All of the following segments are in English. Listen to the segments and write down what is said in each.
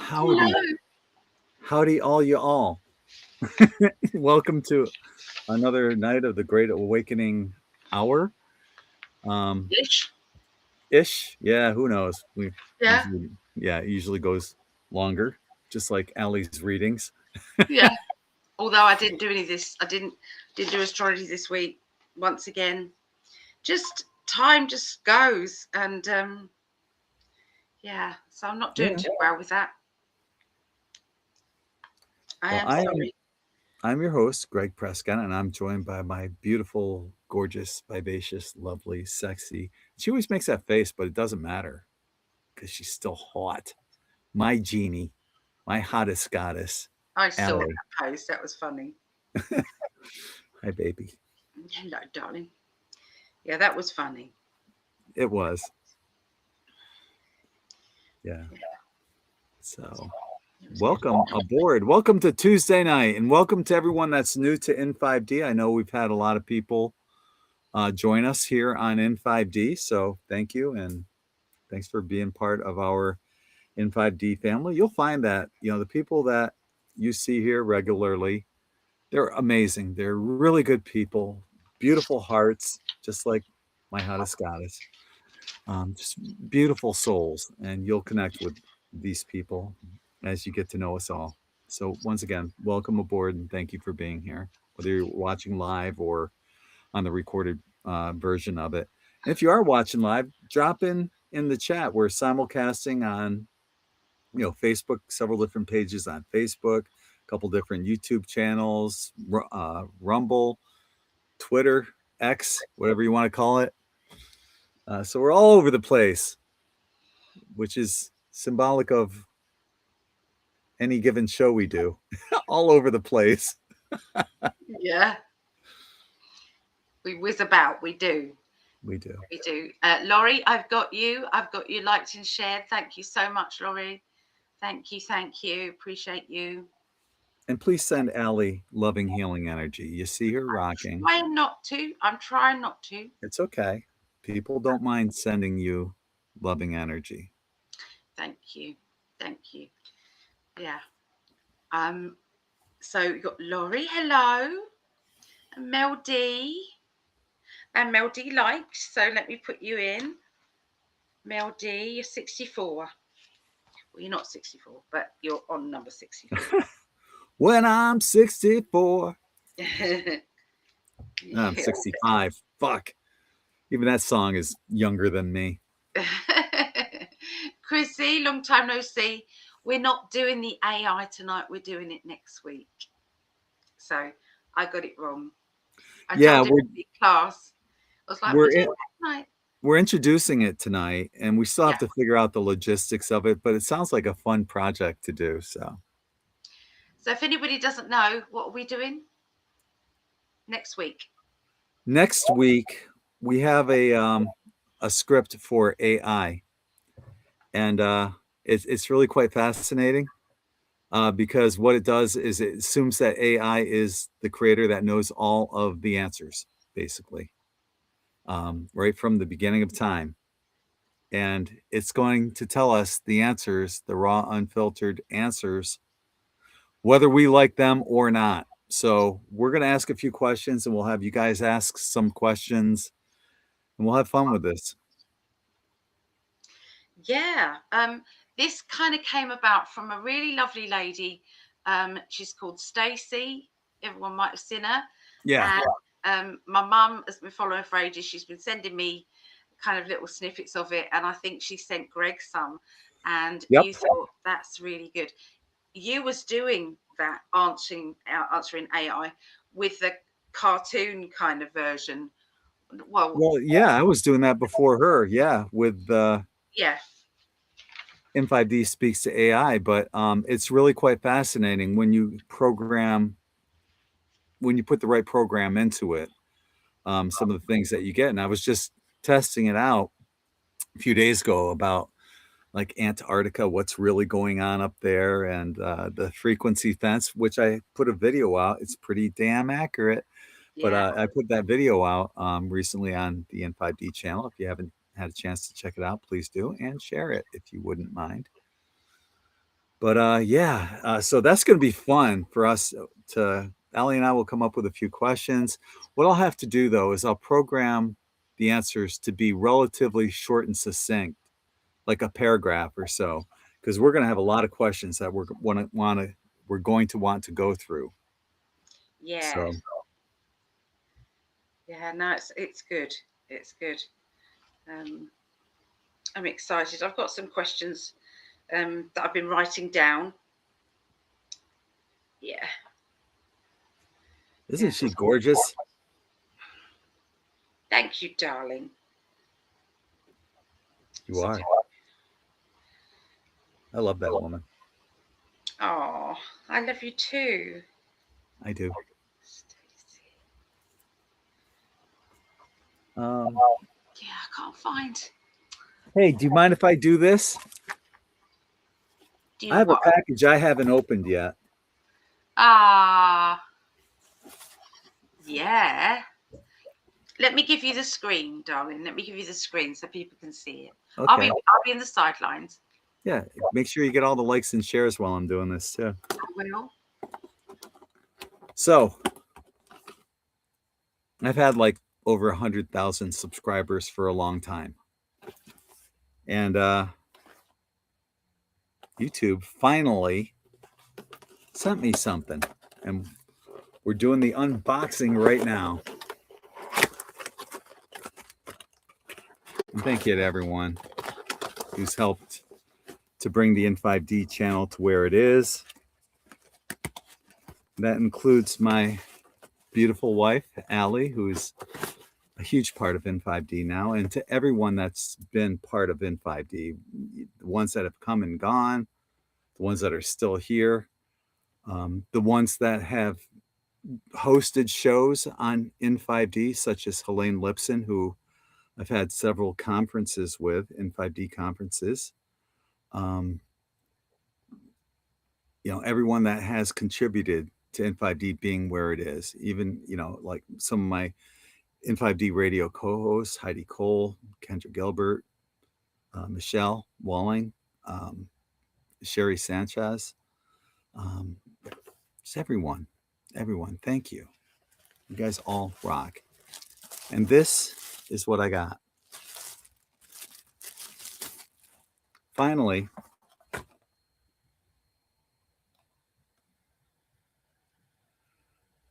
Howdy, howdy, all you all. Welcome to another night of the Great Awakening Hour. Um, Ish. ish, yeah. Who knows? We Yeah. usually, yeah, it usually goes longer, just like Allie's readings. Yeah. Although I didn't do any of this, I didn't do astrology this week. Once again, just time just goes, and yeah. So I'm not doing Yeah. too well with that. I Well, am I am. sorry. I'm your host, Gregg Prescott, and I'm joined by my beautiful, gorgeous, vivacious, lovely, sexy. She always makes that face, but it doesn't matter because she's still hot. My genie, my hottest goddess, I saw Allie. that post. That was funny. Hi, baby. Hello, darling. Yeah, that was funny. It was. Yeah. Yeah, So, it was good. welcome aboard. Welcome to Tuesday night, and welcome to everyone that's new to In5D. I know we've had a lot of people join us here on In5D, so thank you, and thanks for being part of our In5D family. You'll find that the people that you see here regularly, they're amazing. They're really good people, beautiful hearts, just like my hottest goddess. Just beautiful souls, and you'll connect with these people as you get to know us all. So once again, welcome aboard and thank you for being here, whether you're watching live or on the recorded version of it. And if you are watching live, drop in the chat. We're simulcasting on Facebook, several different pages on Facebook, a couple different YouTube channels, Rumble, Twitter, X, whatever you want to call it. So we're all over the place, which is symbolic of any given show we do, all over the place. Yeah, we whiz about. We do. We do. We do. Laurie, I've got you. I've got you liked and shared. Thank you so much, Laurie. Thank you. Thank you. Appreciate you. And please send Allie loving healing energy. You see her rocking. Trying not to. I'm trying not to. It's okay. People don't mind sending you loving energy. Thank you. Thank you. Yeah. Um. So you got Laurie. Hello. And Mel D. And Mel D liked. So let me put you in. Mel D. You're 64. Well, you're not 64, but you're on number 64. When I'm 64. Yeah. No, I'm 65. Fuck. Even that song is younger than me. Chrissy, long time no see. We're not doing the AI tonight. We're doing it next week. So I got it wrong. I told him in class. I was like, we're doing it tonight. We're introducing it tonight, and we still have Yeah. to figure out the logistics of it, but it sounds like a fun project to do. So if anybody doesn't know, what are we doing next week? Next week, we have a script for AI, and it's really quite fascinating because what it does is it assumes that AI is the creator that knows all of the answers, basically, right from the beginning of time. And it's going to tell us the answers, the raw, unfiltered answers, whether we like them or not. So we're going to ask a few questions, and we'll have you guys ask some questions, and we'll have fun with this. Yeah. This kind of came about from a really lovely lady. She's called Stacey. Everyone might have seen her. Yeah. And my mum has been following for ages. She's been sending me kind of little snippets of it, and I think she sent Gregg some. And you thought that's really good. You was doing that answering AI with the cartoon kind of version. Well, yeah, I was doing that before her. Yeah, with yeah. In5D speaks to AI, but it's really quite fascinating when you put the right program into it. Some of the things that you get, and I was just testing it out a few days ago about like Antarctica, what's really going on up there, and the frequency fence, which I put a video out. It's pretty damn accurate. But I put that video out recently on the In5D channel. If you haven't had a chance to check it out, please do, and share it if you wouldn't mind. But yeah, so that's going to be fun for us to. Allie and I will come up with a few questions. What I'll have to do though is I'll program the answers to be relatively short and succinct, like a paragraph or so, because we're going to have a lot of questions that we're going to want to go through. Yeah. So Yeah, no, it's good. It's good. I'm excited. I've got some questions that I've been writing down. Yeah. isn't she gorgeous? Thank you, darling. You are. I love that woman. Oh, I love you too. I do. Stacey. Um, Yeah, I can't find. hey, do you mind if I do this? Do I you have a what? package I haven't opened yet. Ah, yeah. Let me give you the screen, darling. Let me give you the screen so people can see it. Okay. I'll be in the sidelines. Yeah. Make sure you get all the likes and shares while I'm doing this too. I will. So I've had like over 100,000 subscribers for a long time. And YouTube finally sent me something. And we're doing the unboxing right now. And thank you to everyone who's helped to bring the In5D channel to where it is. That includes my beautiful wife, Allie, who's a huge part of In5D now, and to everyone that's been part of In5D, the ones that have come and gone, the ones that are still here, the ones that have hosted shows on In5D, such as Helene Lipson, who I've had several conferences with, In5D conferences. Everyone that has contributed to In5D being where it is, even, like some of my In5D radio co-hosts, Heidi Cole, Kendra Gilbert, Michelle Walling, Sherry Sanchez, just everyone, thank you. You guys all rock. And this is what I got. Finally,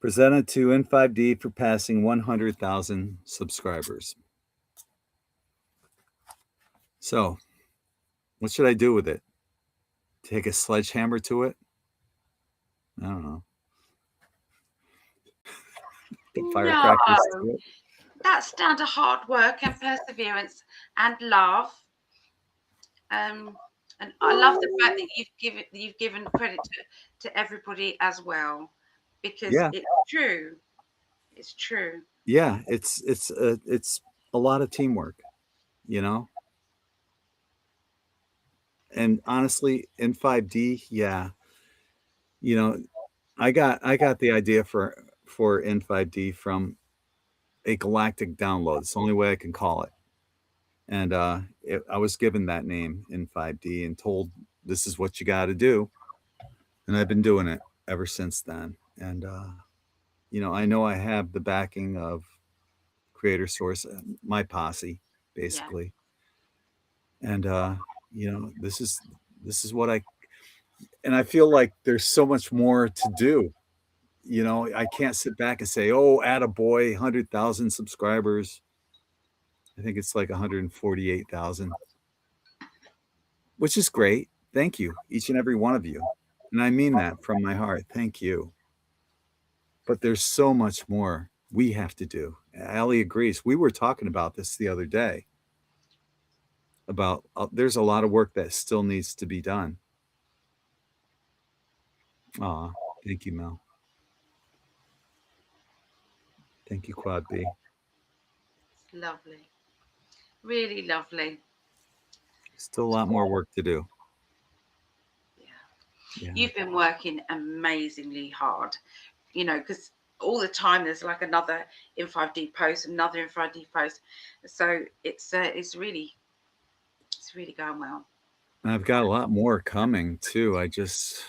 presented to In5D for passing 100,000 subscribers. So, what should I do with it? Take a sledgehammer to it? I don't know. Put firecrackers to it? That's down to hard work and perseverance and love. And I love the fact that you've given credit to everybody as well, because Yeah. it's true. It's true. Yeah, it's a lot of teamwork, you know. And honestly, In5D, yeah, I got the idea for In5D from a galactic download. It's the only way I can call it. And I was given that name In5D and told this is what you got to do, and I've been doing it ever since then. And I know I have the backing of Creator Source, my posse, basically. Yeah. And this is what I feel like there's so much more to do. I can't sit back and say, oh, attaboy, 100,000 subscribers. I think it's like 148,000, which is great. Thank you, each and every one of you. And I mean that from my heart. Thank you. But there's so much more we have to do. Allie agrees. We were talking about this the other day about there's a lot of work that still needs to be done. Aw, thank you, Mel. Thank you, Quad B. It's lovely. Really lovely. Still a lot more work to do. Yeah. You've been working amazingly hard, because all the time there's like another In5D post, another In5D post. So it's really going well. And I've got a lot more coming too. I just,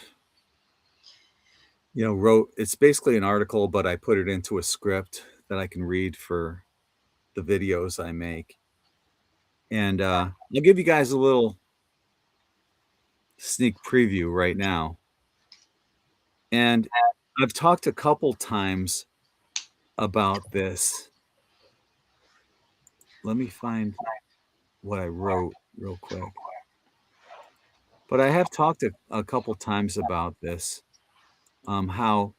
wrote, it's basically an article, but I put it into a script that I can read for the videos I make. And I'll give you guys a little sneak preview right now. And I've talked a couple times about this. Let me find what I wrote real quick. But I have talked a couple times about this, how,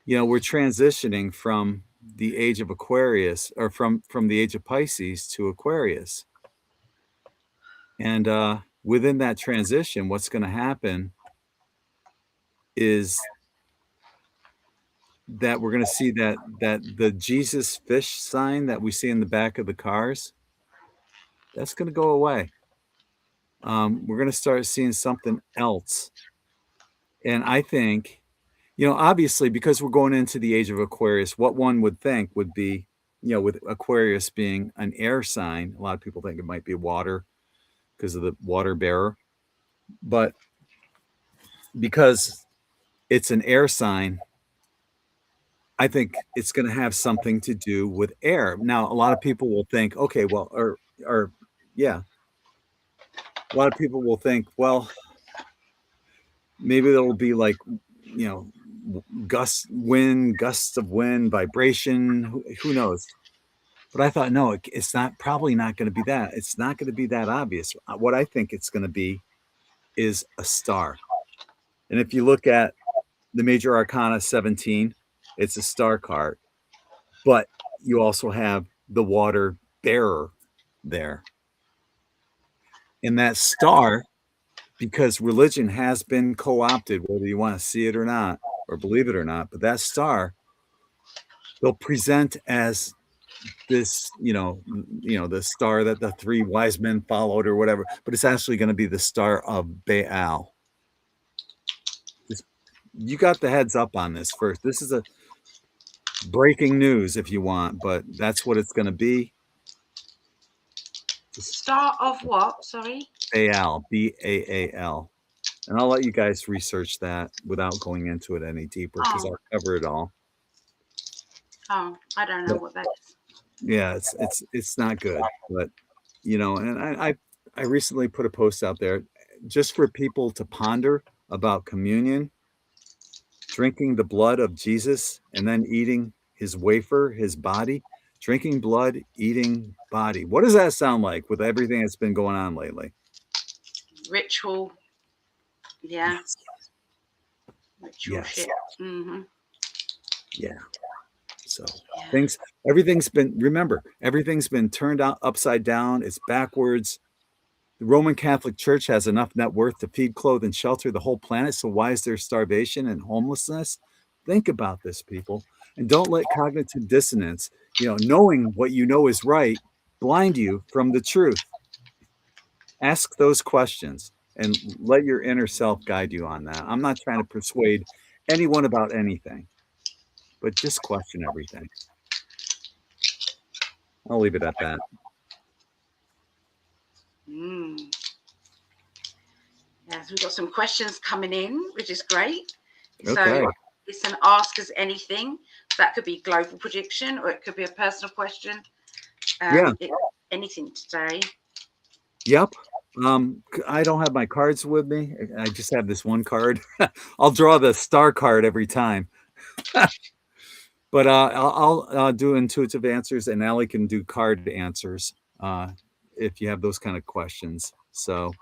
we're transitioning from the age of Aquarius, or from the age of Pisces to Aquarius. And within that transition, what's going to happen is that we're going to see that the Jesus fish sign that we see in the back of the cars, that's going to go away. We're going to start seeing something else. And I think, obviously, because we're going into the age of Aquarius, what one would think would be, with Aquarius being an air sign, a lot of people think it might be water because of the water bearer. But because it's an air sign, I think it's going to have something to do with air. Now, a lot of people will think, okay, well, yeah, a lot of people will think, well, maybe there will be like, gusts of wind, vibration, who knows? But I thought, no, it's probably not going to be that. It's not going to be that obvious. What I think it's going to be is a star. And if you look at the Major Arcana 17, it's a star card. But you also have the water bearer there. And that star, because religion has been co-opted, whether you want to see it or not, or believe it or not, but that star, they'll present as this, the star that the three wise men followed or whatever, but it's actually going to be the star of Baal. You got the heads up on this first. This is a breaking news if you want, but that's what it's going to be. Star of what? Sorry? Baal, Baal. And I'll let you guys research that without going into it any deeper because I'll cover it all. Oh, I don't know what that is. Yeah, it's not good, but and I recently put a post out there just for people to ponder about communion, drinking the blood of Jesus and then eating his wafer, his body, drinking blood, eating body. What does that sound like with everything that's been going on lately? Ritual. Yeah. Yes. Ritual shit. Mm-hmm. Yeah. So everything's been turned out upside down. It's backwards. The Roman Catholic Church has enough net worth to feed, clothe, and shelter the whole planet. So why is there starvation and homelessness? Think about this, people. And don't let cognitive dissonance, knowing what you know is right, blind you from the truth. Ask those questions and let your inner self guide you on that. I'm not trying to persuade anyone about anything, but just question everything. I'll leave it at that. Yes, we've got some questions coming in, which is great. Okay. So it's an ask us anything. That could be global prediction or it could be a personal question. Anything today. Yep. I don't have my cards with me. I just have this one card. I'll draw the star card every time. But I'll do intuitive answers, and Allie can do card answers if you have those kind of questions. So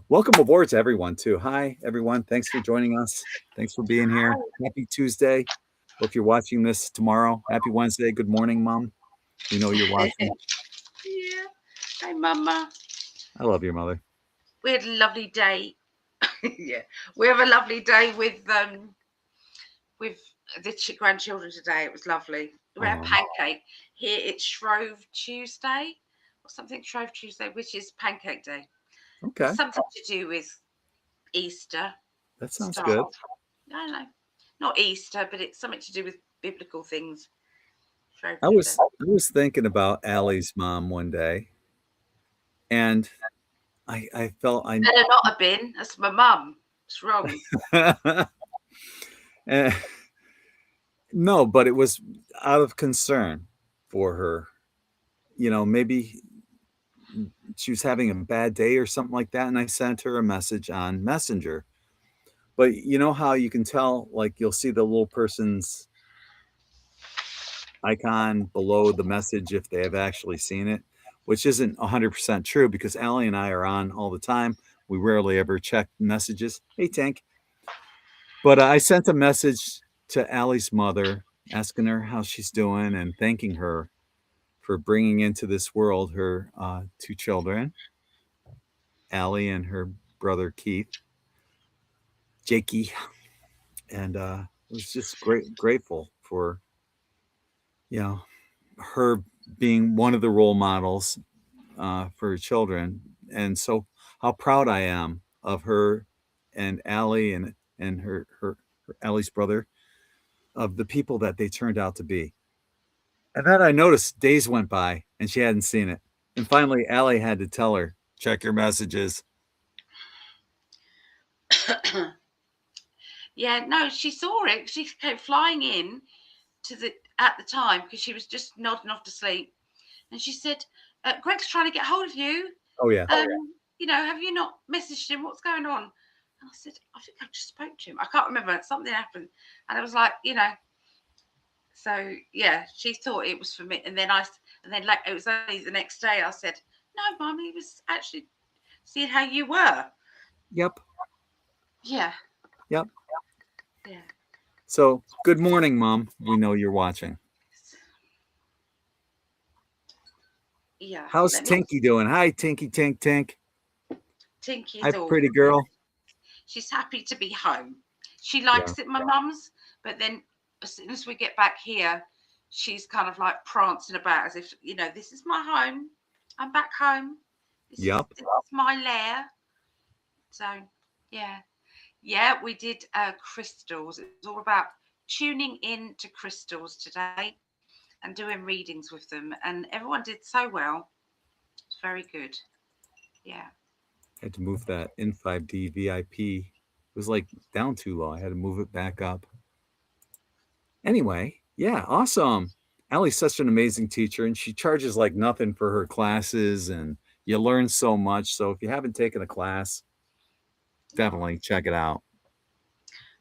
welcome aboard to everyone, too. Hi, everyone. Thanks for joining us. Thanks for being here. Happy Tuesday. Hope you're watching this tomorrow. Happy Wednesday. Good morning, Mom. We know you're watching. Yeah. Hey, Mama. I love your mother. We had a lovely day. Yeah. We have a lovely day with the grandchildren today. It was lovely. We had a pancake. Here it's Shrove Tuesday or something, Shrove Tuesday, which is Pancake Day. Okay. Something to do with Easter. That sounds good. I don't know. Not Easter, but it's something to do with biblical things. I was thinking about Allie's mom one day, and I felt I Better not have been. That's my mum. It's wrong. Eh, no, but it was out of concern for her. You know, maybe she was having a bad day or something like that, and I sent her a message on Messenger. But you know how you can tell, like you'll see the little person's icon below the message if they have actually seen it, which isn't 100% true because Allie and I are on all the time. We rarely ever check messages. Hey, Tank. But I sent a message to Allie's mother asking her how she's doing and thanking her for bringing into this world her two children, Allie and her brother Keith, Jakey. And was just grateful for, you know, her being one of the role models for her children. And so how proud I am of her and Allie and her Allie's brother, of the people that they turned out to be. And then I noticed days went by and she hadn't seen it. And finally, Allie had to tell her, check your messages. Yeah, no, she saw it. She came flying in at the time because she was just nodding off to sleep, and she said, "Greg's trying to get hold of you. Oh, yeah. You know, have you not messaged him? What's going on?" And I said, "I think I just spoke to him. I can't remember. Something happened," and I was like, you know. So yeah, she thought it was for me, and then like it was only the next day I said, "No, Mum, he was actually seeing how you were." Yep. Yeah. Yep. Yeah. So good morning, Mom. We know you're watching. Yeah. How's Tinky doing? Hi, Tinky Tink Tink. Tinky's Hi, all pretty girl. She's happy to be home. She likes it, my mum's, but then as soon as we get back here, she's kind of like prancing about as if, you know, this is my home. I'm back home. This is my lair. So, yeah. Yeah, we did crystals. It was all about tuning in to crystals today and doing readings with them. And everyone did so well. It's very good. Yeah. I had to move that In5D VIP. It was like down too low. I had to move it back up. Anyway, yeah, awesome. Allie's such an amazing teacher, and she charges like nothing for her classes, and you learn so much. So if you haven't taken a class, definitely check it out.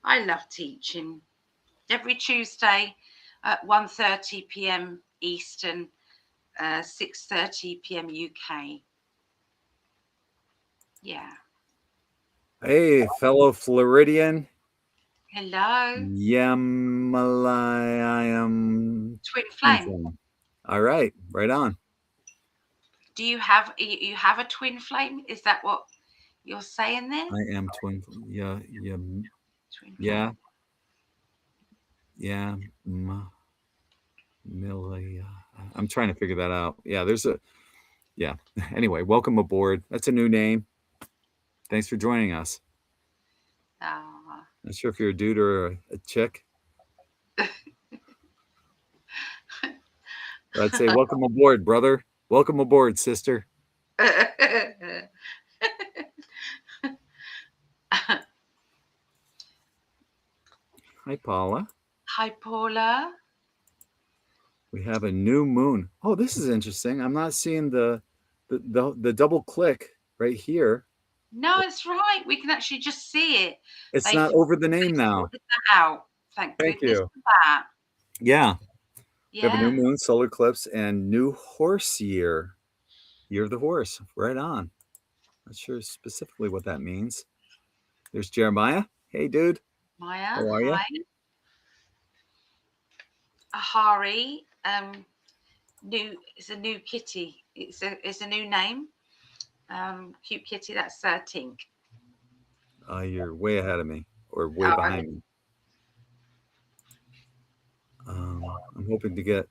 I love teaching. Every Tuesday at 1:30 p.m. Eastern, 6:30 p.m. UK. Yeah. Hey, fellow Floridian. Hello. Yamalayam. Twin flame. All right, right on. Do you have a twin flame? Is that what you're saying there? I am twin. Yeah, yeah, Twin yeah, flame. yeah. I'm trying to figure that out. Yeah, yeah. Anyway, welcome aboard. That's a new name. Thanks for joining us. Not sure if you're a dude or a chick. I'd say welcome aboard, brother. Welcome aboard, sister. Hi, Paula. Hi, Paula. We have a new moon. Oh, this is interesting. I'm not seeing the double click right here. No, it's right. We can actually just see it. It's not over the name now. That out. Thank goodness for that. Yeah. Yeah. We have a new moon, solar eclipse, and new horse year. Year of the horse. Right on. Not sure specifically what that means. There's Jeremiah. Hey, dude. Maya. How are you? Ahari. It's a new kitty. It's a new name. Cute kitty. That's Tink. You're way ahead of me, or way behind me. I'm hoping to get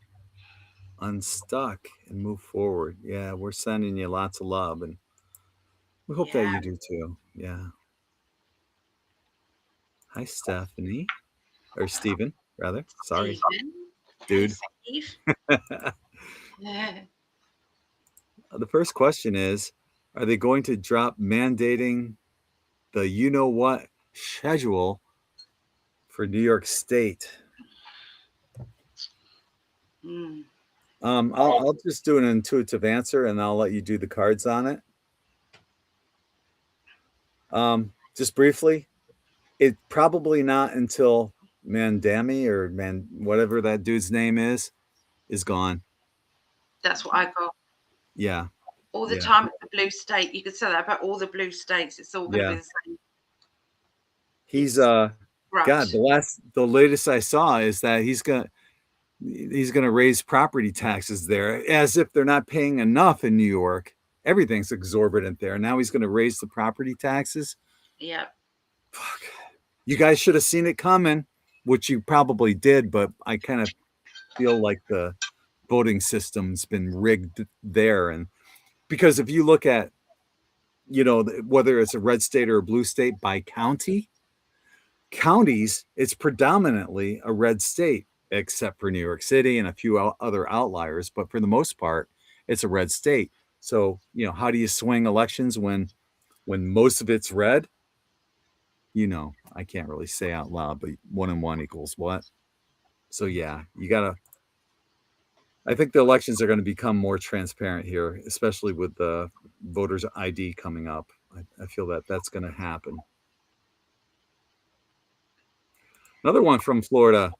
unstuck and move forward. Yeah, we're sending you lots of love, and we hope that you do too. Yeah. Hi, Stephanie, or Stephen, rather. Sorry, Stephen. Dude. Hey, Steve. The first question is, Are they going to drop mandating the you-know-what schedule for New York State? Mm. I'll just do an intuitive answer, and I'll let you do the cards on it. Just briefly, it probably not until Mandami or whatever that dude's name is gone. That's what I got. Yeah. All the Yeah. time at the blue state. You could say that about all the blue states. It's all going to Yeah. be the same. He's Right. God, the latest I saw is that he's gonna raise property taxes there, as if they're not paying enough in New York. Everything's exorbitant there. Now he's gonna raise the property taxes. Yeah. Fuck. You guys should have seen it coming, which you probably did, but I kind of feel like the voting system's been rigged there. And because if you look at, whether it's a red state or a blue state by counties, it's predominantly a red state, except for New York City and a few other outliers. But for the most part, it's a red state. So, how do you swing elections when most of it's red? I can't really say out loud, but 1 and 1 equals what? So yeah, I think the elections are going to become more transparent here, especially with the voters' ID coming up. I feel that that's going to happen. Another one from Florida.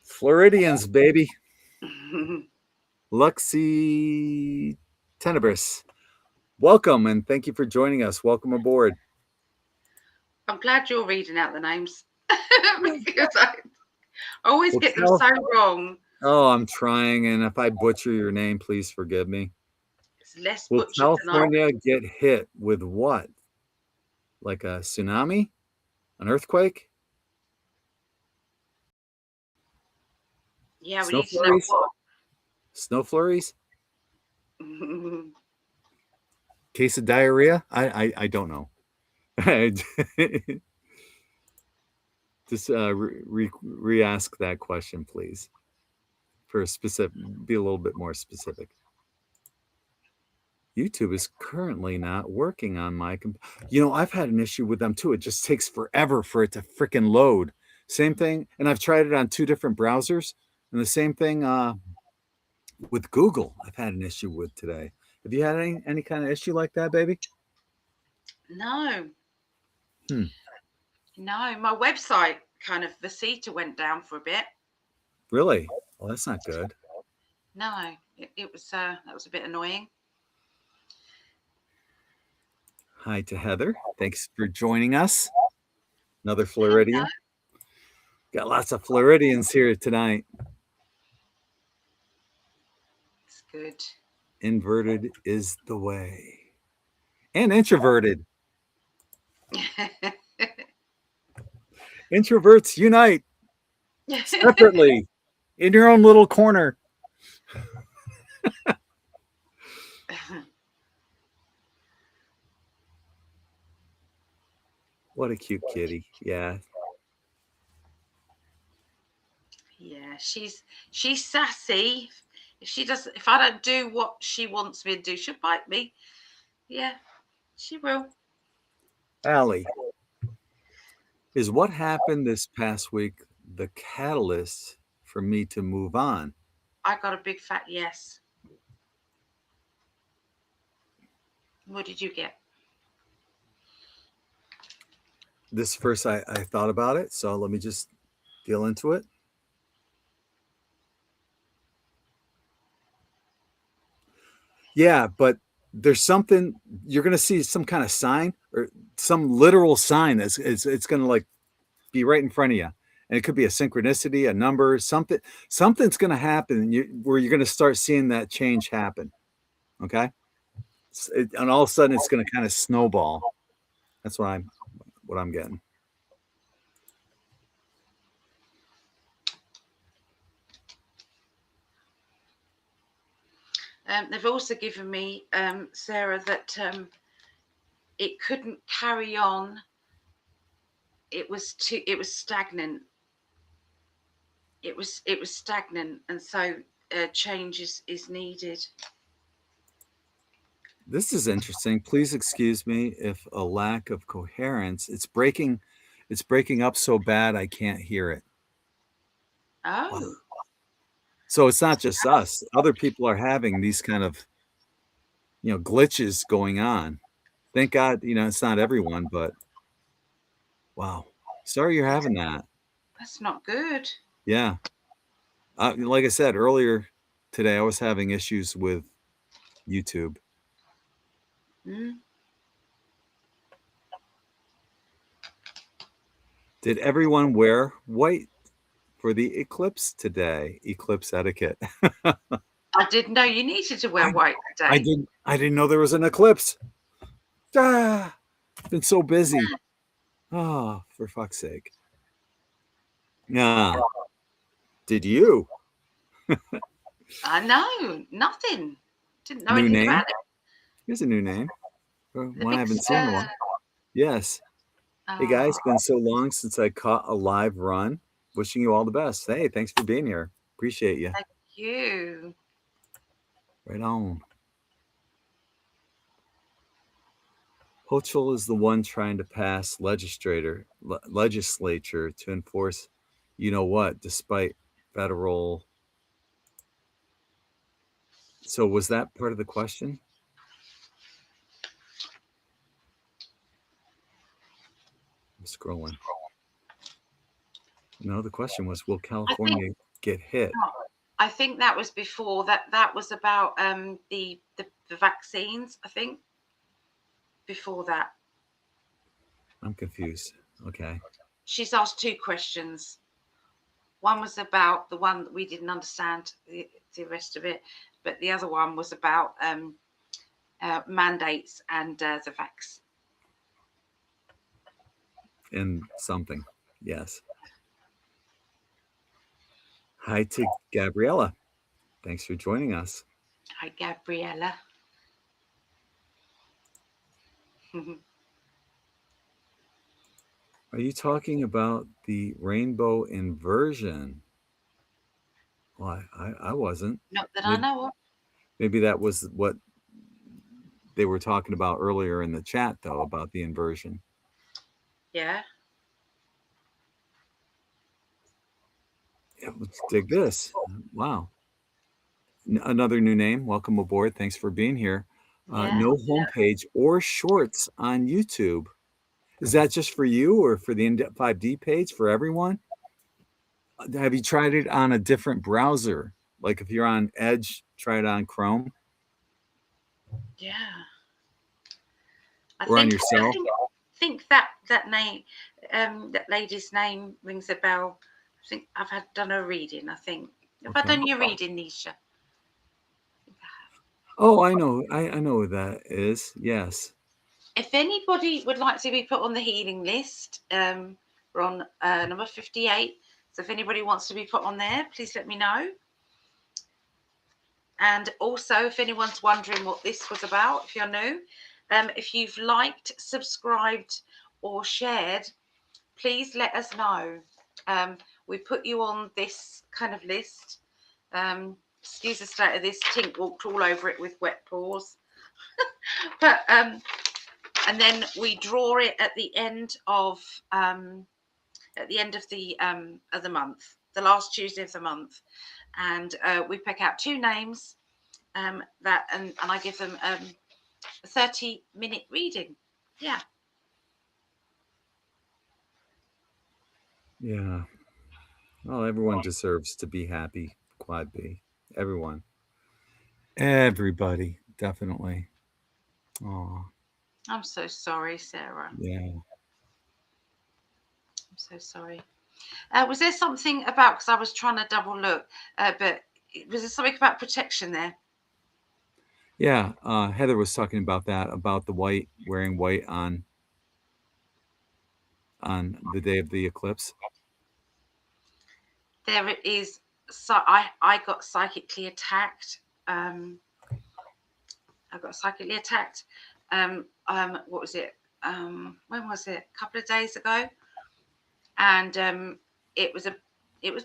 Floridians, baby. Luxy Tenebris. Welcome, and thank you for joining us. Welcome aboard. I'm glad you're reading out the names because I always get them so wrong. Oh, I'm trying, and if I butcher your name, please forgive me. It's less Will butchered California get hit with what? Like a tsunami? An earthquake? Yeah, we Snow need to know what. Snow flurries? Case of diarrhea? I don't know. Just re-ask that question, please. For a specific, be a little bit more specific. YouTube is currently not working on my I've had an issue with them too. It just takes forever for it to freaking load. Same thing, and I've tried it on 2 different browsers, and the same thing with Google. I've had an issue with today. Have you had any kind of issue like that, baby? No. No, my website kind of Visita went down for a bit. Really? Well, that's not good. No, it was that was a bit annoying. Hi to Heather. Thanks for joining us. Another Floridian. Got lots of Floridians here tonight. It's good. Inverted is the way. And introverted. Introverts unite separately in your own little corner. What a cute kitty. Yeah. Yeah, she's sassy. If I don't do what she wants me to do, she'll bite me. Yeah, she will. Allie, is what happened this past week the catalyst for me to move on? I got a big fat yes. What did you get? This first I thought about it, so let me just feel into it. Yeah, but there's something you're going to see, some kind of sign or some literal sign that's it's going to like be right in front of you, and it could be a synchronicity, a number, something's going to happen where you're going to start seeing that change happen. Okay, and all of a sudden it's going to kind of snowball. That's what I'm getting. They've also given me, Sarah, that it couldn't carry on. It was stagnant. It was stagnant, and so change is needed. This is interesting. Please excuse me if a lack of coherence. It's breaking up so bad I can't hear it. Wow. Oh, So it's not just us. Other people are having these kind of, glitches going on. Thank God, it's not everyone, but wow. Sorry you're having that. that's not good. Yeah. Like I said earlier today, I was having issues with YouTube. Mm. Did everyone wear white for the eclipse today? Eclipse etiquette. I didn't know you needed to wear white today. I didn't know there was an eclipse. Ah, been so busy. Oh, for fuck's sake. Yeah. Did you? I know nothing. Didn't know New anything name? about it. Here's a new name. The One I big haven't seen in a while. Yes. Hey guys, been so long since I caught a live run. Wishing you all the best. Hey, thanks for being here. Appreciate you. thank you. Right on. Hochul is the one trying to pass legislature to enforce, what, despite federal. So was that part of the question? I'm scrolling. No, the question was, will California get hit? I think that was before that. That was about the vaccines. I think before that. I'm confused. Okay. She's asked two questions. One was about the one that we didn't understand the rest of it, but the other one was about mandates and the vax. And something. Yes. Hi to Gabriella. Thanks for joining us. Hi, Gabriella. Are you talking about the rainbow inversion? Well, I wasn't. Not that I know of. Maybe that was what they were talking about earlier in the chat, though, about the inversion. Yeah. Yeah, let's dig this. Wow. Another new name. Welcome aboard. Thanks for being here. Yeah. No homepage or shorts on YouTube. Is that just for you or for the In5D page for everyone? Have you tried it on a different browser? Like if you're on Edge, try it on Chrome Yeah. or on your cell. I think that name, that lady's name rings a bell. I think I've done a reading. I think. Have I done your reading, Nisha? Oh, I know. I know who that is. Yes. If anybody would like to be put on the healing list, we're on number 58. So if anybody wants to be put on there, please let me know. And also, if anyone's wondering what this was about, if you're new, if you've liked, subscribed, or shared, please let us know. We put you on this kind of list. Excuse the state of this. Tink walked all over it with wet paws. But and then we draw it at the end of the month, the last Tuesday of the month, and we pick out two names and I give them a 30-minute reading. Yeah. Yeah. Well, everyone deserves to be happy. Quad B. Everyone. Everybody. Definitely. Oh. I'm so sorry, Sarah. Yeah. I'm so sorry. Was there something about, because I was trying to double look, but was there something about protection there? Yeah. Heather was talking about that, about the white, wearing white on the day of the eclipse. There it is. So I got psychically attacked. What was it? When was it? A couple of days ago. And it was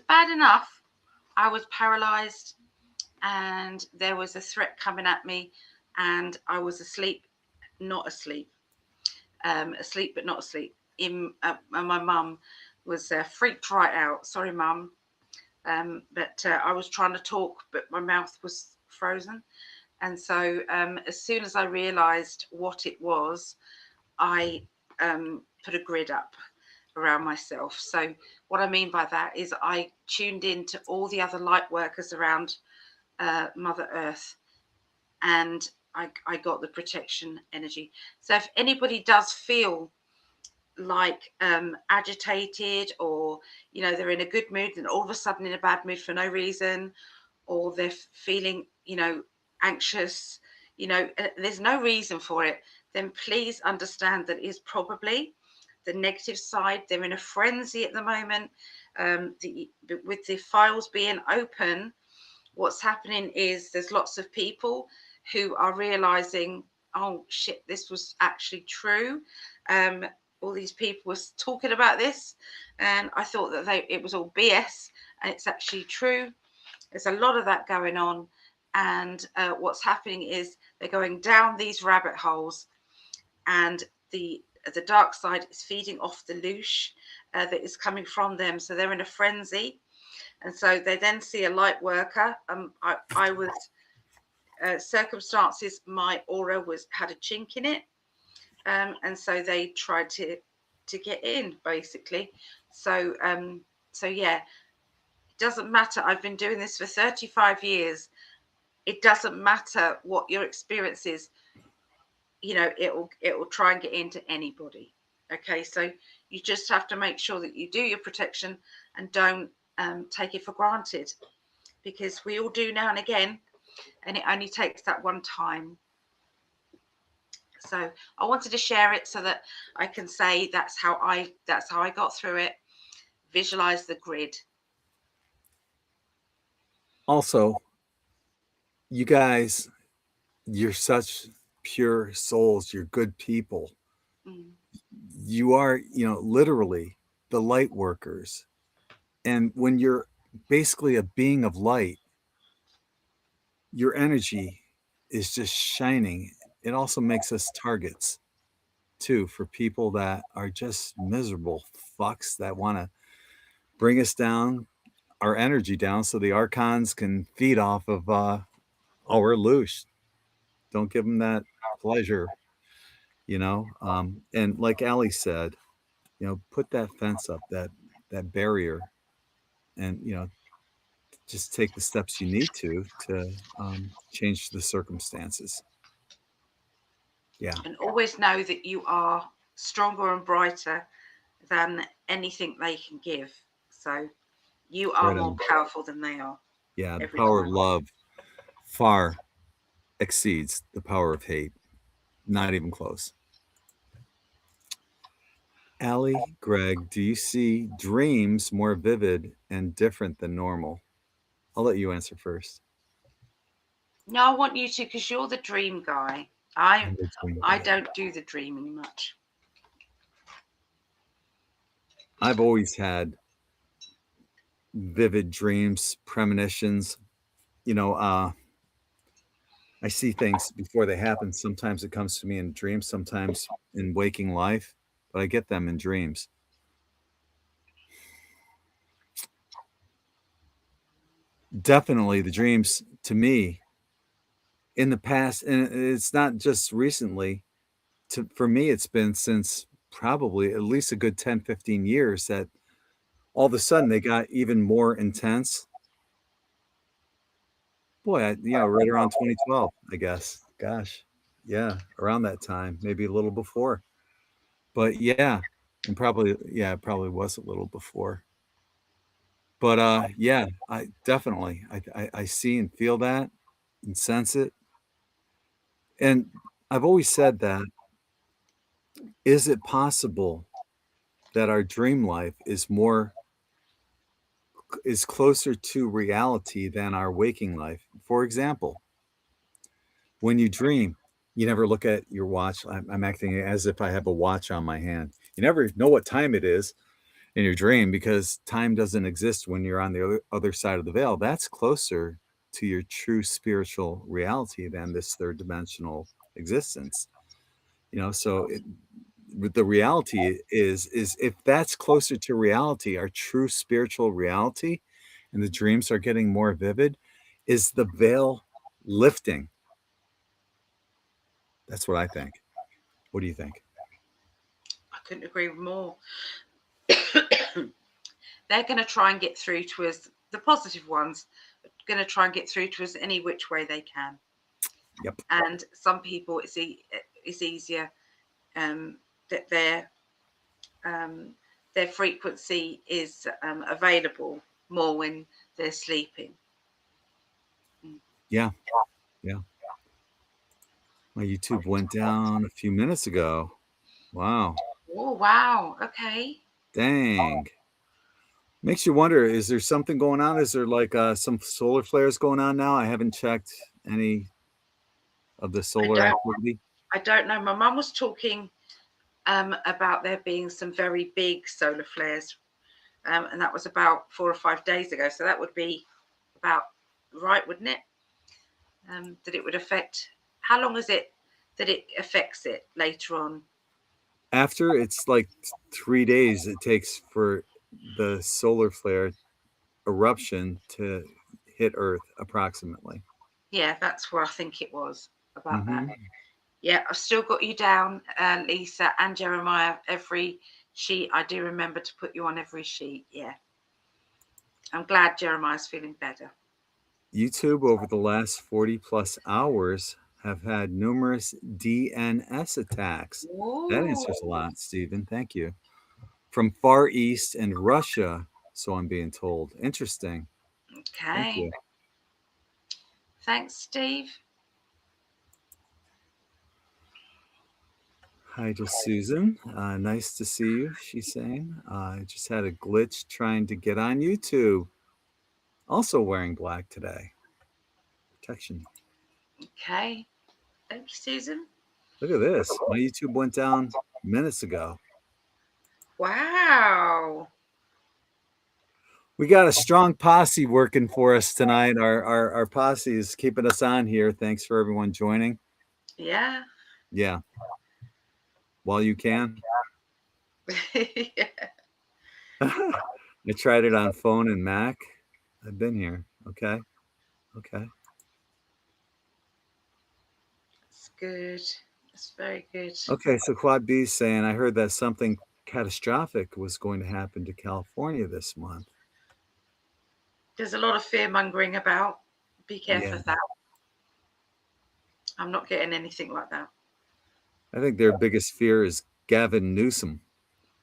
bad enough. I was paralyzed and there was a threat coming at me, and I was asleep, not asleep, asleep but not asleep. And my mum was freaked right out. Sorry, mum. But I was trying to talk, but my mouth was frozen. And so as soon as I realised what it was, I put a grid up around myself. So what I mean by that is I tuned in to all the other light workers around Mother Earth, and I got the protection energy. So if anybody does feel like agitated, or they're in a good mood and all of a sudden in a bad mood for no reason, or they're feeling anxious, there's no reason for it, then please understand that it is probably the negative side. They're in a frenzy at the moment. With the files being open, what's happening is there's lots of people who are realizing, oh shit, this was actually true. All these people were talking about this, and I thought that it was all BS, and it's actually true. There's a lot of that going on, and what's happening is they're going down these rabbit holes, and the dark side is feeding off the loosh that is coming from them. So they're in a frenzy, and so they then see a light worker. I was circumstances. My aura had a chink in it, and so they tried to get in, basically. So yeah, it doesn't matter. I've been doing this for 35 years. It doesn't matter what your experience is. It will try and get into anybody. Okay, so you just have to make sure that you do your protection and don't take it for granted, because we all do now and again, and it only takes that one time. So I wanted to share it so that I can say that's how I got through it. Visualize the grid. Also, you guys, you're such pure souls. You're good people. You are, literally the light workers. And when you're basically a being of light, your energy is just shining. It also makes us targets too for people that are just miserable fucks that want to bring us down, our energy down, so the archons can feed off of our loosh. Don't give them that pleasure, and like Allie said, put that fence up, that barrier, and just take the steps you need to change the circumstances. Yeah. And always know that you are stronger and brighter than anything they can give. So you are more powerful than they are. Yeah, the power of love far exceeds the power of hate. Not even close. Allie, Gregg, do you see dreams more vivid and different than normal? I'll let you answer first. No, I want you to, because you're the dream guy. I don't do the dreaming much. I've always had vivid dreams, premonitions. I see things before they happen. Sometimes it comes to me in dreams, sometimes in waking life, but I get them in dreams. Definitely the dreams to me in the past, and it's not just recently, for me it's been since probably at least a good 10, 15 years that all of a sudden they got even more intense. Boy, right around 2012, I guess. Gosh, yeah, around that time, maybe a little before. But yeah, and it probably was a little before. But yeah, I definitely I see and feel that and sense it. And I've always said that, is it possible that our dream life is closer to reality than our waking life? For example, when you dream, you never look at your watch. I'm acting as if I have a watch on my hand. You never know what time it is in your dream, because time doesn't exist when you're on the other side of the veil. That's closer to your true spiritual reality than this third dimensional existence. So the reality is if that's closer to reality, our true spiritual reality, and the dreams are getting more vivid, is the veil lifting. That's what I think. What do you think? I couldn't agree more. They're going to try and get through to us. The positive ones are going to try and get through to us any which way they can. Yep. And some people, it's easier that their frequency is available more when they're sleeping. Yeah. My YouTube went down a few minutes ago. Wow. Oh, wow. Okay. Dang. Makes you wonder, is there something going on? Is there like some solar flares going on now? I haven't checked any of the solar activity. I don't know. My mum was talking about there being some very big solar flares, and that was about 4 or 5 days ago. So that would be about right, wouldn't it? That it would affect. How long is it that it affects it later on? After it's like 3 days it takes for the solar flare eruption to hit Earth, approximately. Yeah, that's where I think it was about that. Mm-hmm. Yeah, I've still got you down, Lisa and Jeremiah. Every sheet, I do remember to put you on every sheet. Yeah. I'm glad Jeremiah's feeling better. YouTube over the last 40 plus hours have had numerous DNS attacks. Ooh. That answers a lot, Stephen. Thank you. From Far East and Russia, so I'm being told. Interesting. Okay. Thank you. Thanks, Steve. Hi to Susan. Nice to see you, she's saying. I just had a glitch trying to get on YouTube. Also wearing black today. Protection. Okay. Thank you, Susan. Look at this. My YouTube went down minutes ago. Wow. We got a strong posse working for us tonight. Our posse is keeping us on here. Thanks for everyone joining. Yeah. Yeah. While you can. Yeah. I tried it on phone and Mac. I've been here. Okay. It's good. It's very good. Okay, so Quad B's saying, I heard that something catastrophic was going to happen to California this month. There's a lot of fear mongering about. Be careful of that. I'm not getting anything like that. I think their biggest fear is Gavin Newsom.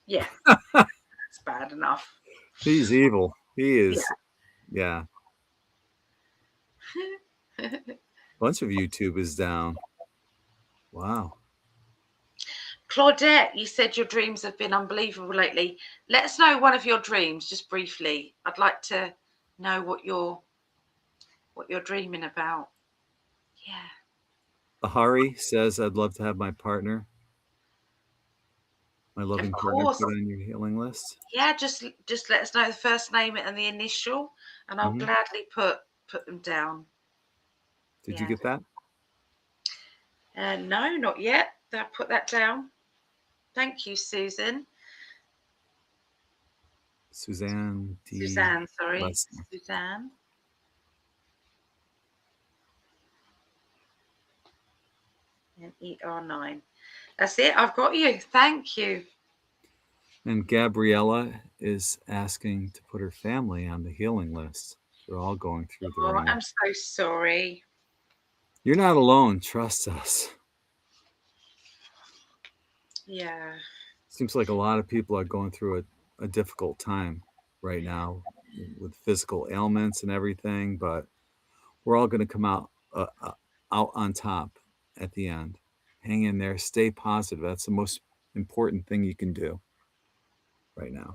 Yeah. That's bad enough. He's evil. He is. Yeah. Bunch of YouTube is down. Wow. Claudette, you said your dreams have been unbelievable lately. Let us know one of your dreams, just briefly. I'd like to know what you're dreaming about. Yeah. Ahari says, I'd love to have my partner, my loving partner, put on your healing list. Yeah, just let us know the first name and the initial, and I'll gladly put them down. Did you get that? No, not yet. I'll put that down. Thank you, Susan. Suzanne D. Suzanne, sorry. Leslie. Suzanne. And ER9. That's it. I've got you. Thank you. And Gabriella is asking to put her family on the healing list. They're all going through the ringer. I'm so sorry. You're not alone. Trust us. Yeah. Seems like a lot of people are going through a difficult time right now with physical ailments and everything, but we're all going to come out on top at the end. Hang in there. Stay positive. That's the most important thing you can do right now.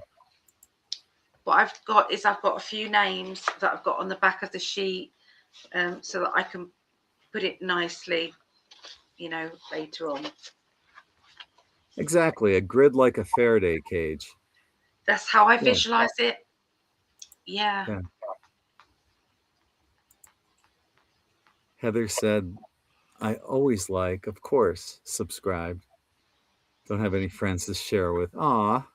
What I've got a few names that I've got on the back of the sheet, so that I can put it nicely, later on. Exactly. A grid like a Faraday cage. That's how I visualize it. Yeah. Heather said, I always like, of course, subscribed. Don't have any friends to share with. Aw.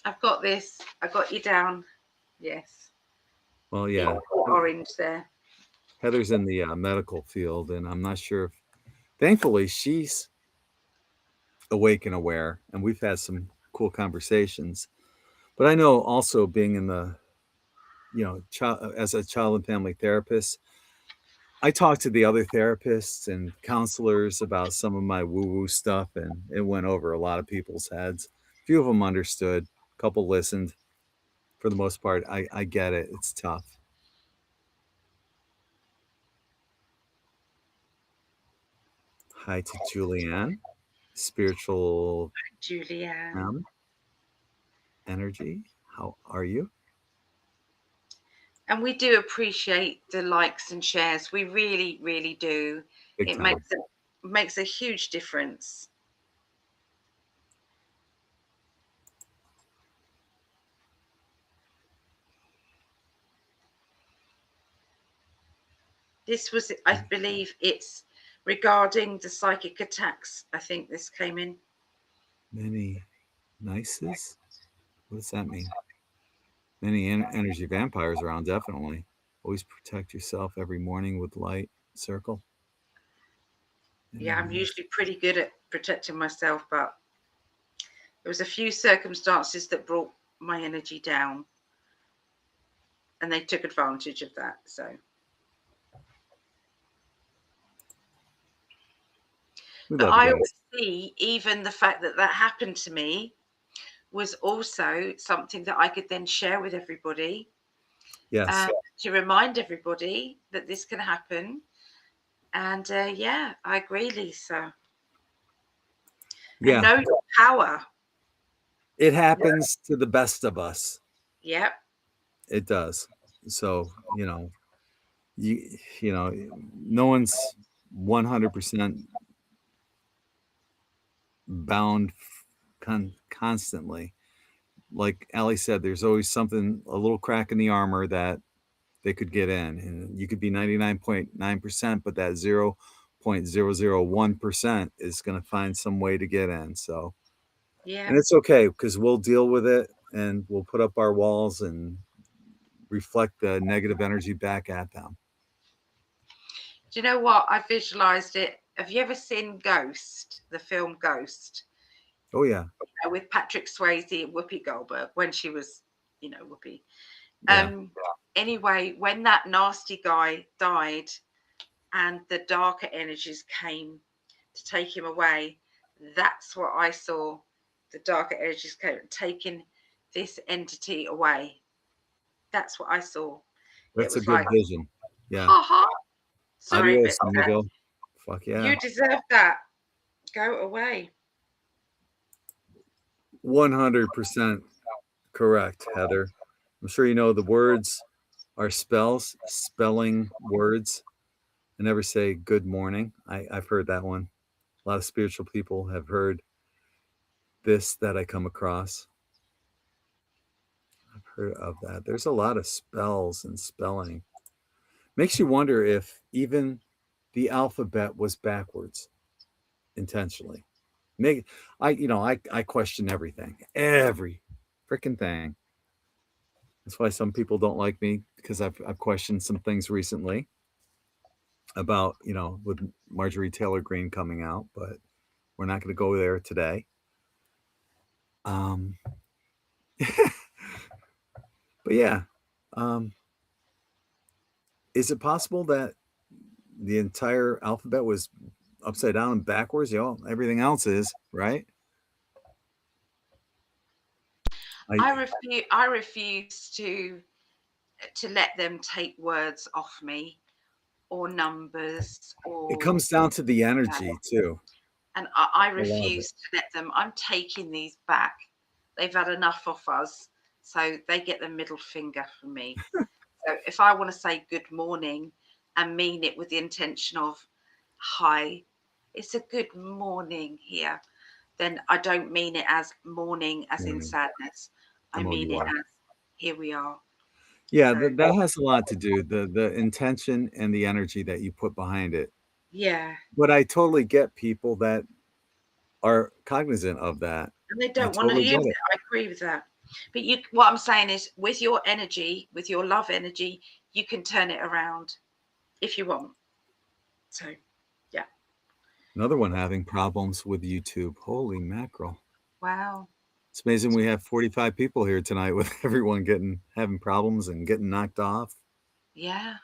I've got this. I got you down. Yes. Well, yeah. Orange there. Heather's in the medical field, and I'm not sure if, thankfully, she's awake and aware, and we've had some cool conversations. But I know also being in the, as a child and family therapist, I talked to the other therapists and counselors about some of my woo-woo stuff, and it went over a lot of people's heads. A few of them understood, a couple listened. For the most part, I get it. It's tough. Hi to Julianne, spiritual Julianne. energy. How are you? And we do appreciate the likes and shares. We really, really do. Big It time. makes a huge difference. This was, I believe, it's regarding the psychic attacks. I think this came in. Many nices? What does that mean? Many energy vampires around, definitely. Always protect yourself every morning with light circle. Yeah, I'm usually pretty good at protecting myself, but there was a few circumstances that brought my energy down, and they took advantage of that. So, but I always see even the fact that that happened to me was also something that I could then share with everybody. Yes. To remind everybody that this can happen. And yeah, I agree, Lisa. Yeah. And know your power. It happens to the best of us. Yep. It does. So, no one's 100% bound constantly. Like Ali said, there's always something, a little crack in the armor that they could get in. And you could be 99.9%, but that 0.001% is going to find some way to get in. So, yeah. And it's okay because we'll deal with it and we'll put up our walls and reflect the negative energy back at them. Do you know what? I visualized it. Have you ever seen Ghost, the film Ghost? Oh, yeah. With Patrick Swayze and Whoopi Goldberg when she was, Whoopi. Yeah. Anyway, when that nasty guy died and the darker energies came to take him away, that's what I saw. The darker energies came taking this entity away. That's what I saw. That's a good vision. Yeah. Sorry, Adios, but amigo. Fuck yeah. you deserve that. Go away. 100% correct, Heather. I'm sure you know the words are spells, spelling words. I never say good morning. I've heard that one. A lot of spiritual people have heard this that I come across. I've heard of that. There's a lot of spells and spelling. Makes you wonder if even the alphabet was backwards intentionally. I question everything, every freaking thing. That's why some people don't like me because I've questioned some things recently about with Marjorie Taylor Greene coming out, but we're not going to go there today. But yeah, is it possible that the entire alphabet was upside down and backwards? Everything else is, right? I refuse to let them take words off me or numbers or. It comes down to the energy too. And I refuse to let them. I'm taking these back. They've had enough of us, so they get the middle finger from me. So if I want to say good morning and mean it with the intention of hi, it's a good morning here, then I don't mean it as morning as in sadness. I mean it as here we are. Yeah, that has a lot to do. The intention and the energy that you put behind it Yeah. But I totally get people that are cognizant of that. And they I don't want to totally use get it. it. I agree with that. But what I'm saying is, with your energy, with your love energy, you can turn it around if you want. So, yeah. Another one having problems with YouTube. Holy mackerel. Wow. It's amazing we have 45 people here tonight with everyone having problems and getting knocked off. Yeah.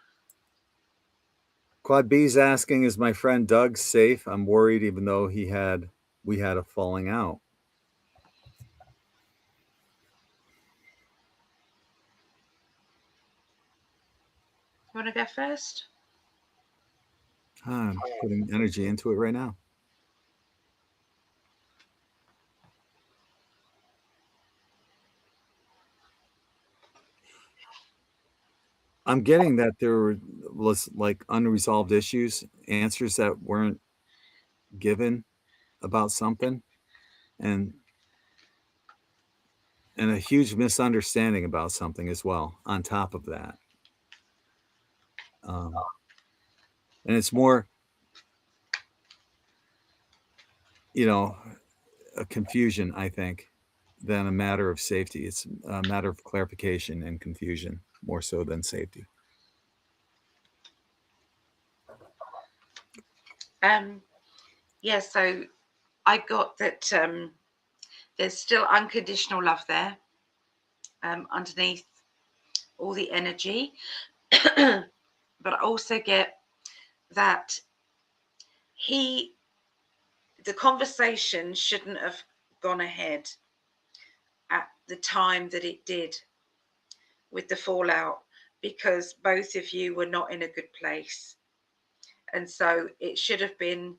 Quad B's asking, is my friend Doug safe? I'm worried even though we had a falling out. You want to go first? I'm putting energy into it right now. I'm getting that there was like unresolved issues, answers that weren't given about something, and a huge misunderstanding about something as well. On top of that, and it's more, a confusion, I think, than a matter of safety. It's a matter of clarification and confusion more so than safety. Yeah. So I got that. There's still unconditional love there, underneath all the energy. But I also get that the conversation shouldn't have gone ahead at the time that it did with the fallout, because both of you were not in a good place. And so it should have been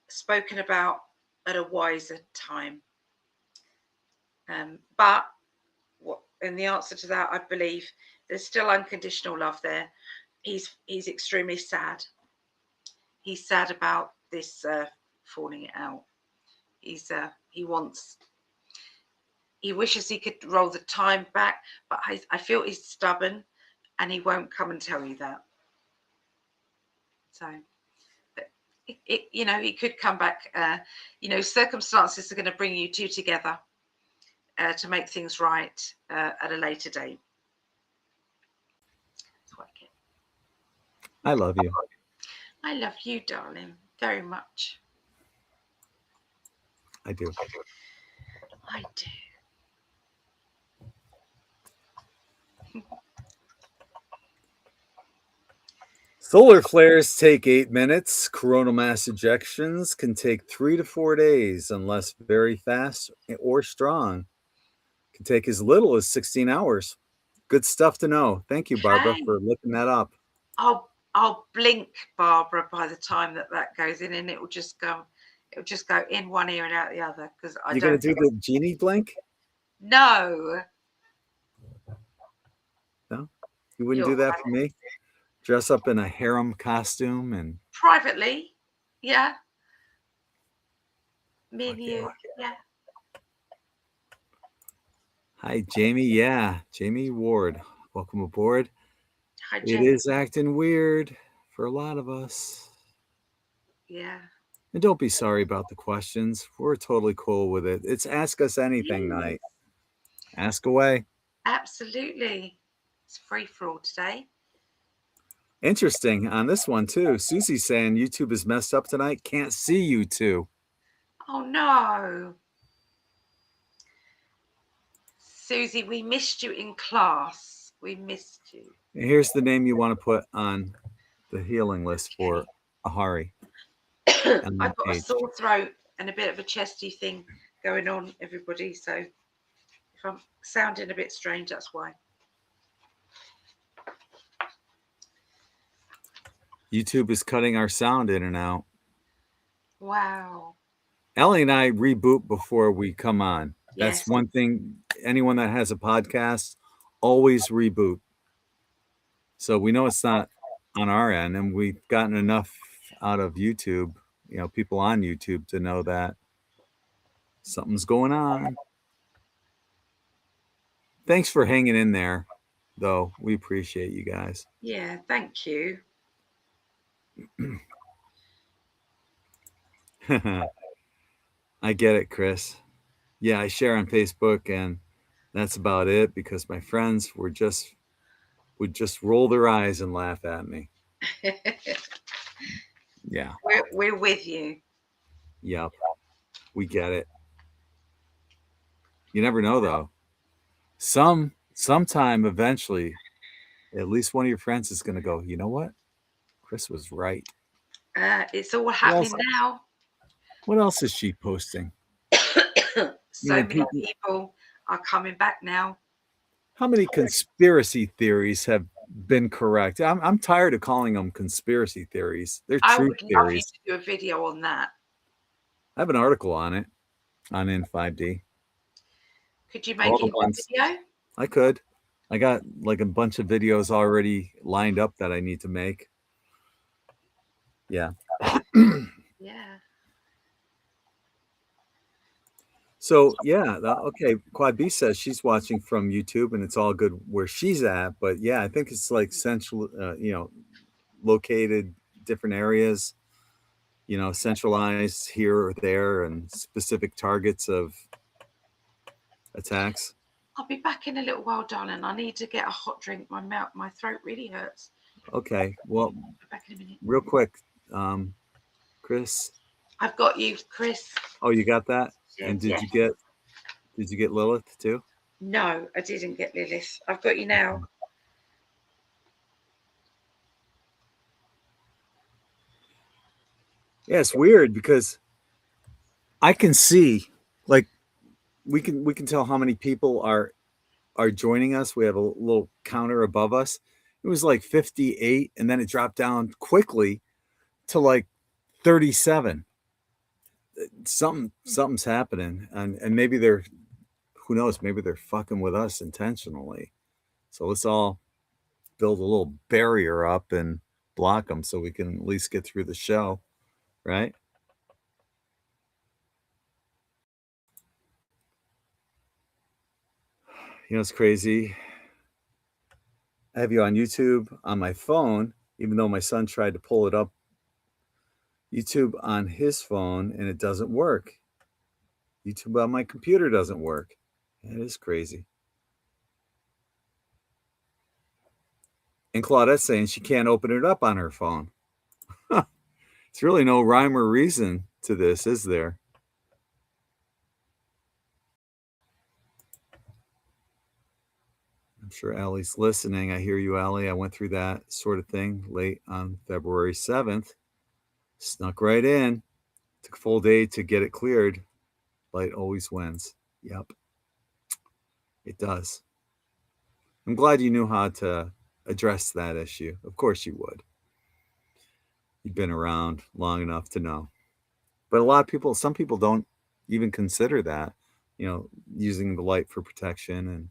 spoken about at a wiser time. But in the answer to that, I believe there's still unconditional love there. He's extremely sad. He's sad about this falling out. He wishes he could roll the time back, but I feel he's stubborn and he won't come and tell you that. So, but he could come back. Circumstances are going to bring you two together to make things right at a later date. That's what I get. I love you. I love you, darling, very much. I do. I do. Solar flares take 8 minutes. Coronal mass ejections can take 3 to 4 days unless very fast or strong. Can take as little as 16 hours. Good stuff to know. Thank you, Barbara, Hey, for looking that up. I'll blink, Barbara, by the time that goes in, and it will just go in one ear and out the other, because You're going to do the genie blink? No. No? You wouldn't do that for me? Dress up in a harem costume and... Privately, yeah. Me and you, yeah. Hi, Jamie. Yeah, Jamie Ward. Welcome aboard. Hi, It Jamie. is acting weird for a lot of us. Yeah. And don't be sorry about the questions. We're totally cool with it. It's Ask Us Anything night. Ask away. Absolutely. It's free for all today. Interesting on this one, too. Susie's saying YouTube is messed up tonight. Can't see you two. Oh, no. Susie, we missed you in class. We missed you. And here's the name you want to put on the healing list for Ahari. I've got a sore throat and a bit of a chesty thing going on, everybody. So if I'm sounding a bit strange, that's why. YouTube is cutting our sound in and out. Wow. Ellie and I reboot before we come on. Yes. That's one thing. Anyone that has a podcast, always reboot. So we know it's not on our end, and we've gotten enough out of YouTube, people on YouTube to know that something's going on. Thanks for hanging in there, though. We appreciate you guys. Yeah, thank you. I get it, Chris. Yeah, I share on Facebook, and that's about it because my friends would just roll their eyes and laugh at me. Yeah. We're with you. Yep. We get it. You never know though. Sometime eventually, at least one of your friends is gonna go, you know what? Chris was right. It's all What happening else, now. what else is she posting? So many People, people are coming back now. how many conspiracy theories have been correct? I'm tired of calling them conspiracy theories. They're I truth would love you theories. to do a video on that. I have an article on it on In5D. Could you All make the it a ones video? I could. I got like a bunch of videos already lined up that I need to make. Yeah. Yeah. So yeah, okay. Quad B says she's watching from YouTube, and it's all good where she's at. But yeah, I think it's like central, located different areas, centralized here or there, and specific targets of attacks. I'll be back in a little while, darling. I need to get a hot drink. My throat really hurts. Okay. Well, I'll be back in a minute. real quick, Chris. I've got you, Chris. Oh, you got that? And Yeah. did you get Lilith too? No, I didn't get Lilith. I've got you now. Yeah, it's weird because I can see, like, we can tell how many people are joining us. We have a little counter above us. It was like 58, and then it dropped down quickly to like 37. Something's happening, and maybe they're, who knows, maybe they're fucking with us intentionally. So let's all build a little barrier up and block them so we can at least get through the show, right? It's crazy. I have you on YouTube on my phone, even though my son tried to pull it up YouTube on his phone and it doesn't work. YouTube on my computer doesn't work. It is crazy. And Claudette's saying she can't open it up on her phone. It's really no rhyme or reason to this, is there? I'm sure Allie's listening. I hear you, Allie. I went through that sort of thing late on February 7th. Snuck right in. Took a full day to get it cleared. Light always wins. Yep. It does. I'm glad you knew how to address that issue. Of course you would. You've been around long enough to know. But a lot of people, some people don't even consider that, using the light for protection.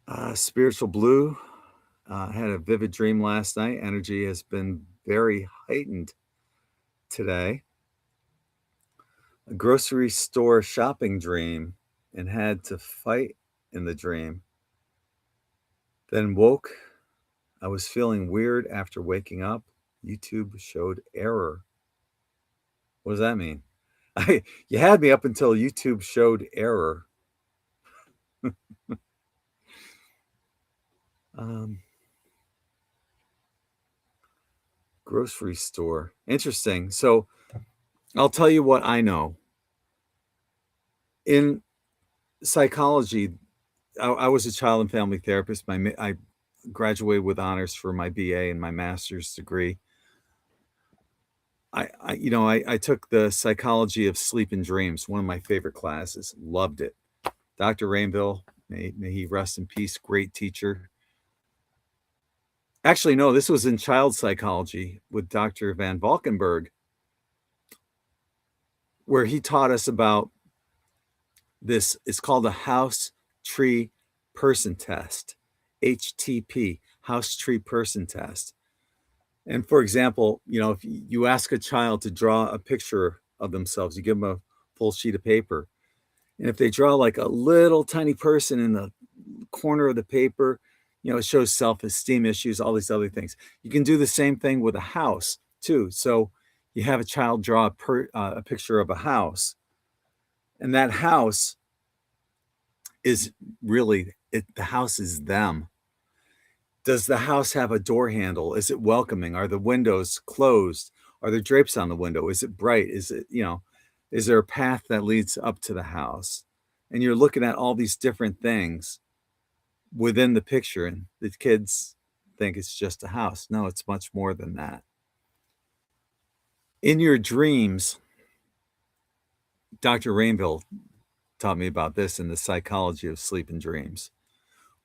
And Spiritual Blue had a vivid dream last night. Energy has been very heightened today. A grocery store shopping dream and had to fight in the dream. Then woke. I was feeling weird after waking up. YouTube showed error. What does that mean? You had me up until YouTube showed error. Grocery store. Interesting. So I'll tell you what I know. In psychology, I was a child and family therapist. I graduated with honors for my BA and my master's degree. I took the psychology of sleep and dreams, one of my favorite classes. Loved it. Dr. Rainville, may he rest in peace, great teacher. Actually, no, this was in child psychology with Dr. Van Valkenburg, where he taught us about this. It's called the House Tree Person Test, HTP, House Tree Person Test. And for example, if you ask a child to draw a picture of themselves, you give them a full sheet of paper. And if they draw like a little tiny person in the corner of the paper, You know, it shows self-esteem issues, all these other things. You can do the same thing with a house too. So you have a child draw a picture of a house, and that house is really the house is them. Does the house have a door handle? Is it welcoming? Are the windows closed? Are there drapes on the window? Is it bright? Is it, you know, is there a path that leads up to the house? And you're looking at all these different things within the picture, and the kids think it's just a house. No, it's much more than that. In your dreams, Dr. Rainville taught me about this in the psychology of sleep and dreams.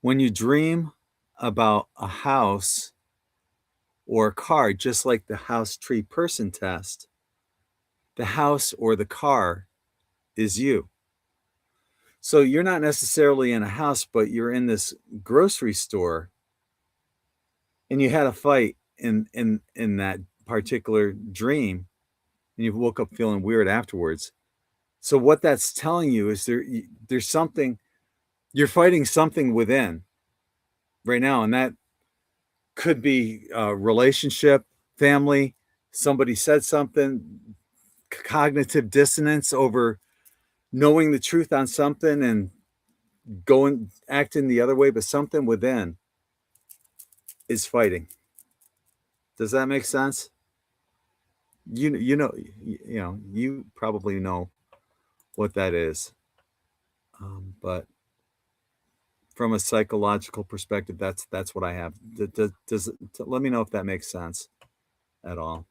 When you dream about a house or a car, just like the house tree person test, the house or the car is you. So you're not necessarily in a house, but you're in this grocery store, and you had a fight in that particular dream, and you woke up feeling weird afterwards. So what that's telling you is there's something, you're fighting something within right now, and that could be a relationship, family, somebody said something, cognitive dissonance over knowing the truth on something and going acting the other way, but something within is fighting. Does that make sense? You probably know what that is, but from a psychological perspective, that's what I have. Let me know if that makes sense at all.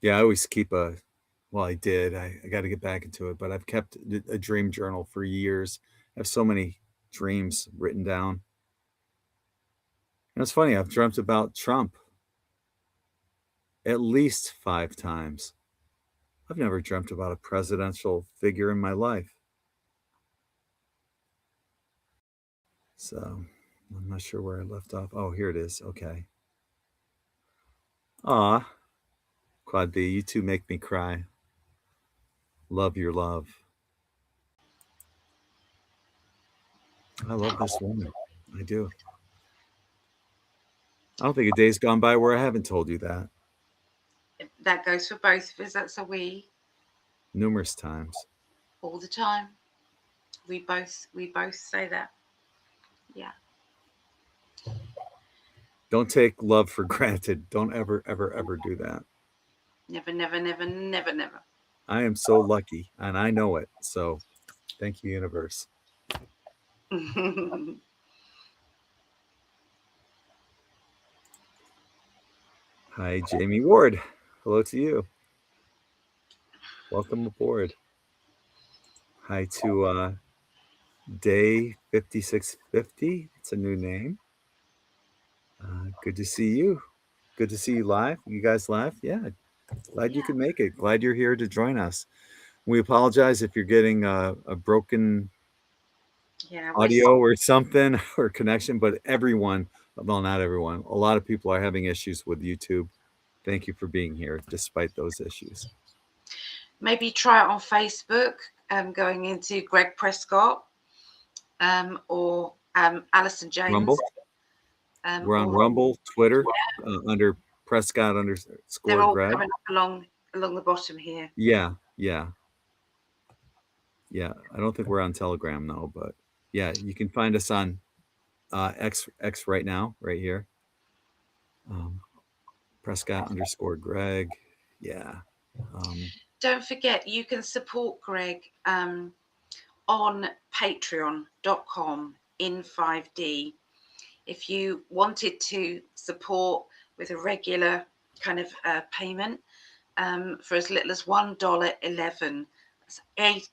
Yeah, I always keep I did. I got to get back into it, but I've kept a dream journal for years. I have so many dreams written down. And it's funny, I've dreamt about Trump at least 5 times. I've never dreamt about a presidential figure in my life. So I'm not sure where I left off. Oh, here it is. Okay. Ah, Quad B, you two make me cry. Love your love. I love this woman. I do. I don't think a day's gone by where I haven't told you that. That goes for both of us. That's a we. Numerous times. All the time. We both say that. Yeah. Don't take love for granted. Don't ever, ever, ever do that. Never, never, never, never, never. I am so lucky, and I know it. So thank you, universe. Hi, Jamie Ward. Hello to you. Welcome aboard. Hi to Day 5650. It's a new name. Good to see you. Good to see you live. You guys live? Yeah. Glad you could make it. Glad you're here to join us. We apologize if you're getting a broken audio or something or connection, but everyone, well, not everyone, a lot of people are having issues with YouTube. Thank you for being here despite those issues. Maybe try it on Facebook, going into Gregg Prescott, or Alison James. Rumble. We're on Rumble, Twitter, under Prescott _ They're all Gregg. coming up along the bottom here. Yeah. I don't think we're on Telegram though, but yeah, you can find us on X right now, right here. Prescott _ Gregg. Yeah. Don't forget, you can support Gregg on patreon.com In5D. If you wanted to support with a regular kind of payment for as little as $1.11, that's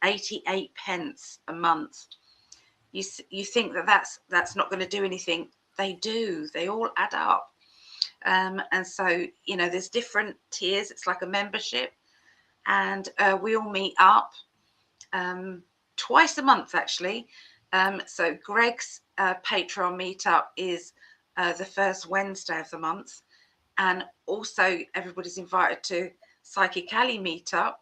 88 pence a month. You think that's not going to do anything? They do. They all add up. And so, there's different tiers. It's like a membership, and we all meet up twice a month, actually. So Gregg's Patreon meetup is the first Wednesday of the month, and also everybody's invited to PsychicAlly meetup,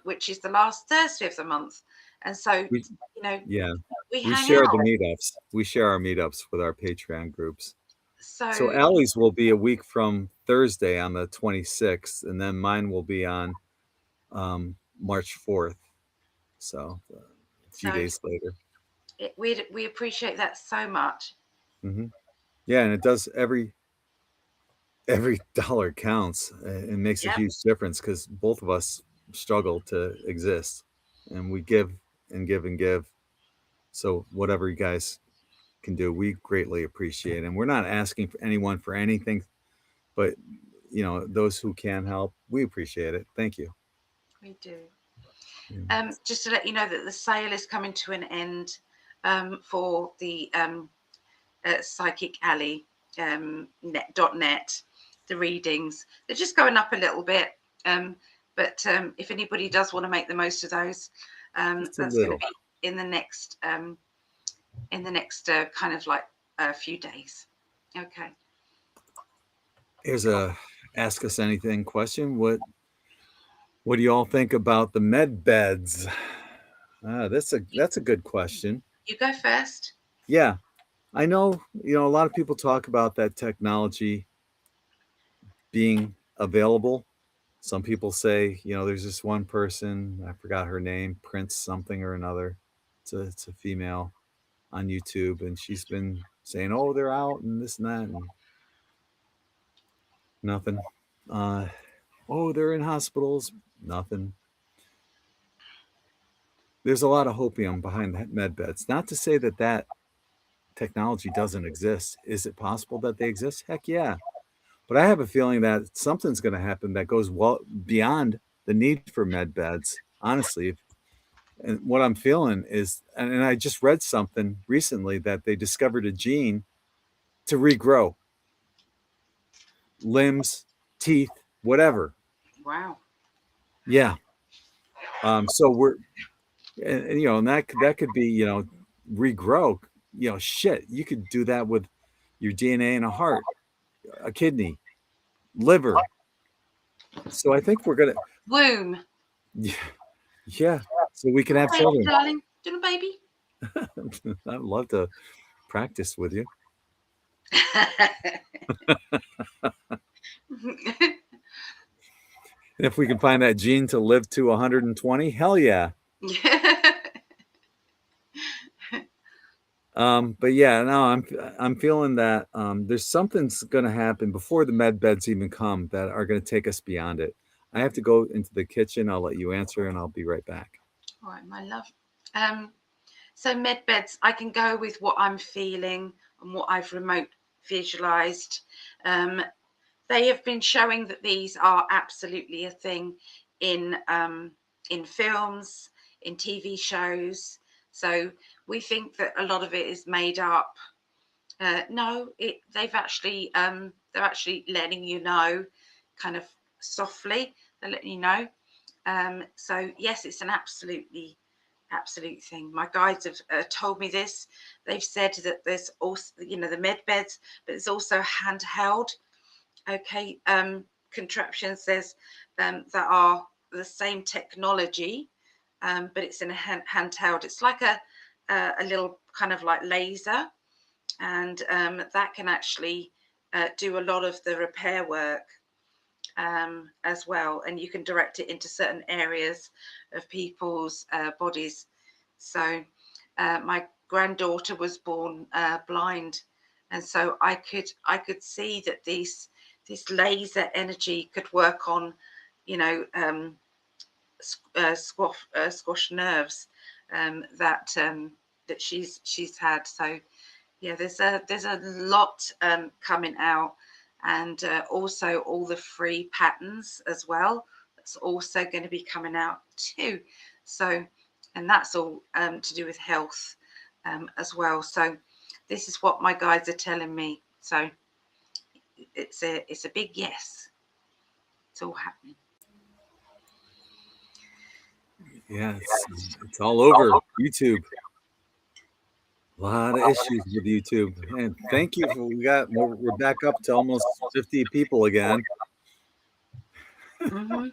which is the last Thursday of the month. And so, We, you know, yeah, we we hang share the out. meetups. We share our meetups with our Patreon groups. So So, Allie's will be a week from Thursday on the 26th, and then mine will be on March 4th. So a few so days later. we appreciate that so much. Hmm. Yeah, and it does every dollar counts. It makes a Yep, huge difference because both of us struggle to exist, and we give and give and give. So whatever you guys can do, we greatly appreciate it. And we're not asking for anyone for anything, but those who can help, we appreciate it. Thank you. we do. Yeah. Just to let you know that the sale is coming to an end for the PsychicAlly net, the readings. They're just going up a little bit. But if anybody does want to make the most of those, Just a that's going to little. be in the next kind of like a few days. Okay. Here's a ask us anything question. What do you all think about the med beds? That's a good question. You go first. Yeah, I know, a lot of people talk about that technology being available. Some people say, there's this one person, I forgot her name, Prince something or another. It's a female on YouTube, and she's been saying, "Oh, they're out and this and that," and nothing. Uh, oh, they're in hospitals, nothing. There's a lot of hopium behind the med beds. Not to say that technology doesn't exist. Is it possible that they exist? Heck yeah. But I have a feeling that something's going to happen that goes well beyond the need for med beds, honestly. And what I'm feeling is, and I just read something recently that they discovered a gene to regrow limbs, teeth, whatever. Wow. Yeah. So we're, and that could be, regrow, shit. You could do that with your DNA in a heart, a kidney, liver. So I think we're gonna, Womb. yeah, yeah. So we can have Baby, children. darling. Do a baby. I'd love to practice with you. And if we can find that gene to live to 120, hell yeah. But yeah, no, I'm feeling that there's something's going to happen before the med beds even come that are going to take us beyond it. I have to go into the kitchen. I'll let you answer, and I'll be right back. All right, my love. So med beds, I can go with what I'm feeling and what I've remote visualized. They have been showing that these are absolutely a thing in films, in TV shows. So we think that a lot of it is made up. No, they're actually letting you know, kind of softly. They're letting you know. So yes, it's an absolute thing. My guides have told me this. They've said that there's also, the med beds, but it's also handheld. Okay, contraptions. There's that are the same technology, but it's in a handheld. It's like a little kind of like laser, and that can actually do a lot of the repair work as well, and you can direct it into certain areas of people's bodies. So my granddaughter was born blind, and so I could see that this laser energy could work on, squash nerves that she's had. So yeah, there's a lot coming out, and also all the free patterns as well. That's also going to be coming out too. So, and that's all to do with health as well. So, this is what my guides are telling me. So, it's a big yes. It's all happening. Yeah, it's all over YouTube. A lot of issues with YouTube. And thank you we're back up to almost 50 people again. Mm-hmm.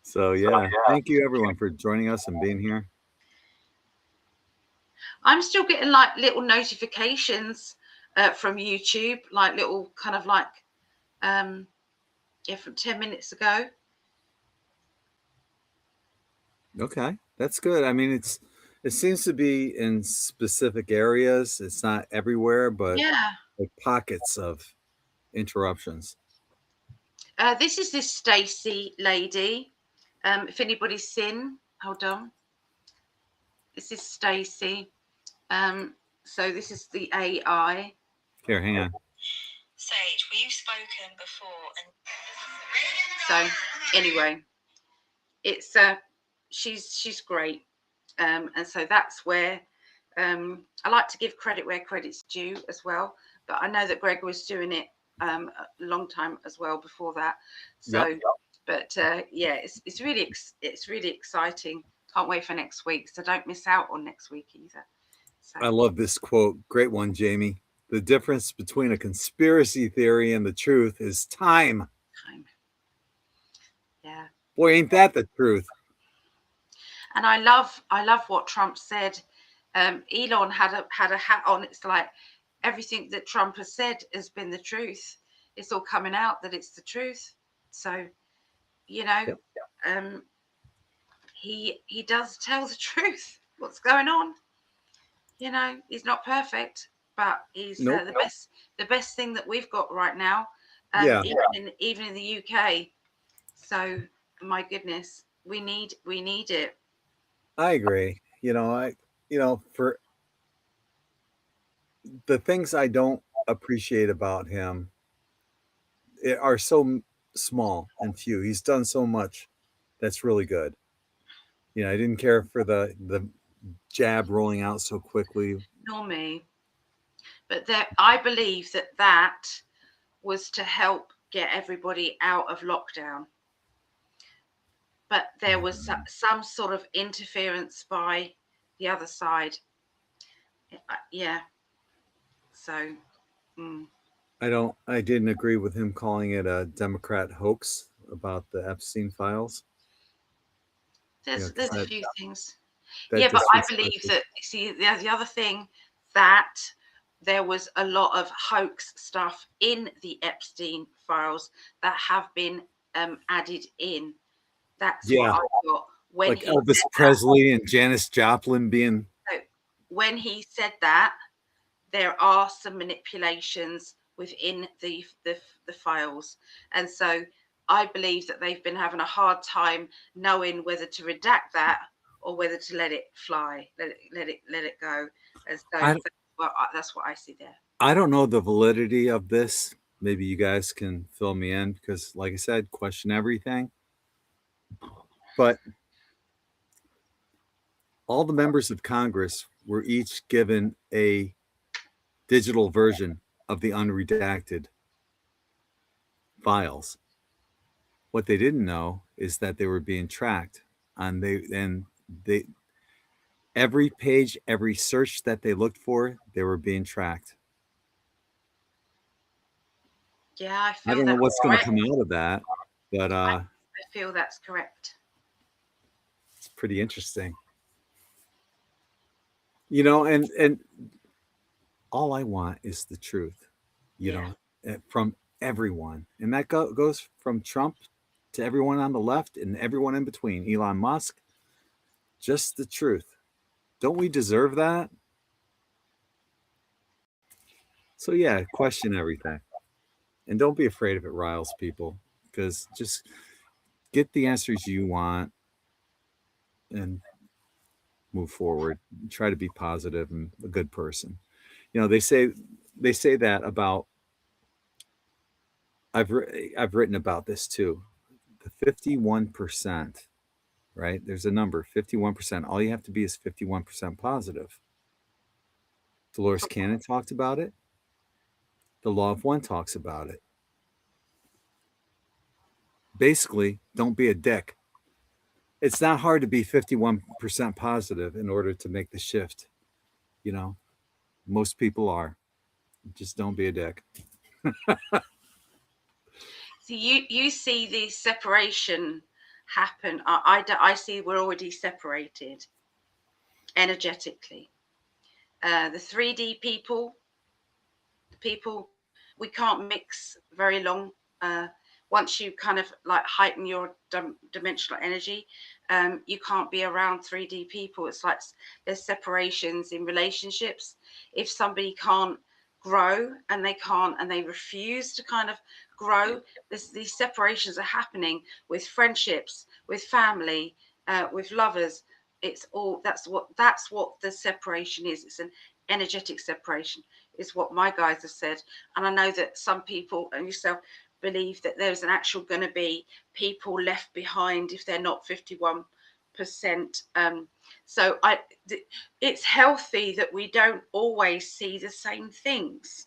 So yeah, thank you everyone for joining us and being here. I'm still getting like little notifications from YouTube, like little kind of like, yeah, from 10 minutes ago. Okay, that's good. I mean, it seems to be in specific areas. It's not everywhere, but Yeah. like pockets of interruptions. This is this Stacy lady. If anybody's seen, hold on. This is Stacy. So this is the AI. Here, hang on. Sage, we've spoken before, and so anyway, it's she's great, and so that's where I like to give credit where credit's due as well. But I know that Gregg was doing it a long time as well before that. So, Yep. but yeah, it's really exciting. Can't wait for next week. So don't miss out on next week either. So. I love this quote. Great one, Jamie. The difference between a conspiracy theory and the truth is time. Yeah. Boy, ain't that the truth. And I love what Trump said. Elon had a hat on. It's like everything that Trump has said has been the truth. It's all coming out that it's the truth. So, you know, yep. He does tell the truth. What's going on? You know, he's not perfect, but he's the best thing that we've got right now. Yeah. Even in the UK. So, my goodness, we need it. I agree. For the things I don't appreciate about him are so small and few. He's done so much that's really good. I didn't care for the jab rolling out so quickly. Nor me. But I believe that was to help get everybody out of lockdown. But there was some sort of interference by the other side. Yeah. So. I didn't agree with him calling it a Democrat hoax about the Epstein files. There's a few things. Yeah, but I believe that, see, the other thing, that there was a lot of hoax stuff in the Epstein files that have been added in. That's what I got. When like Elvis Presley and Janis Joplin being. So when he said that, there are some manipulations within the files. And so I believe that they've been having a hard time knowing whether to redact that or whether to let it fly, let it go. And so that's what I see there. I don't know the validity of this. Maybe you guys can fill me in because, like I said, question everything. But all the members of Congress were each given a digital version of the unredacted files. What they didn't know is that they were being tracked, and every page, every search that they looked for, they were being tracked. Yeah, I don't know what's going to come out of that, but I feel that's correct. It's pretty interesting. And all I want is the truth, you know, from everyone. And that goes from Trump to everyone on the left and everyone in between, Elon Musk. Just the truth. Don't we deserve that? So, yeah, question everything. And don't be afraid if it riles people, because just get the answers you want and move forward. Try to be positive and a good person. They say that about. I've written about this too. The 51%, right? There's a number, 51%. All you have to be is 51% positive. Dolores Cannon talked about it. The Law of One talks about it. Basically, don't be a dick. It's not hard to be 51% positive in order to make the shift. Most people are. Just don't be a dick. So you see the separation happen. I see we're already separated energetically. The 3D people, we can't mix very long. Once you kind of like heighten your dimensional energy, you can't be around 3D people. It's like there's separations in relationships. If somebody can't grow and they refuse to kind of grow, these separations are happening with friendships, with family, with lovers. It's all that's what the separation is. It's an energetic separation, is what my guys have said. And I know that some people and yourself believe that there's an actual going to be people left behind if they're not 51%. So it's healthy that we don't always see the same things.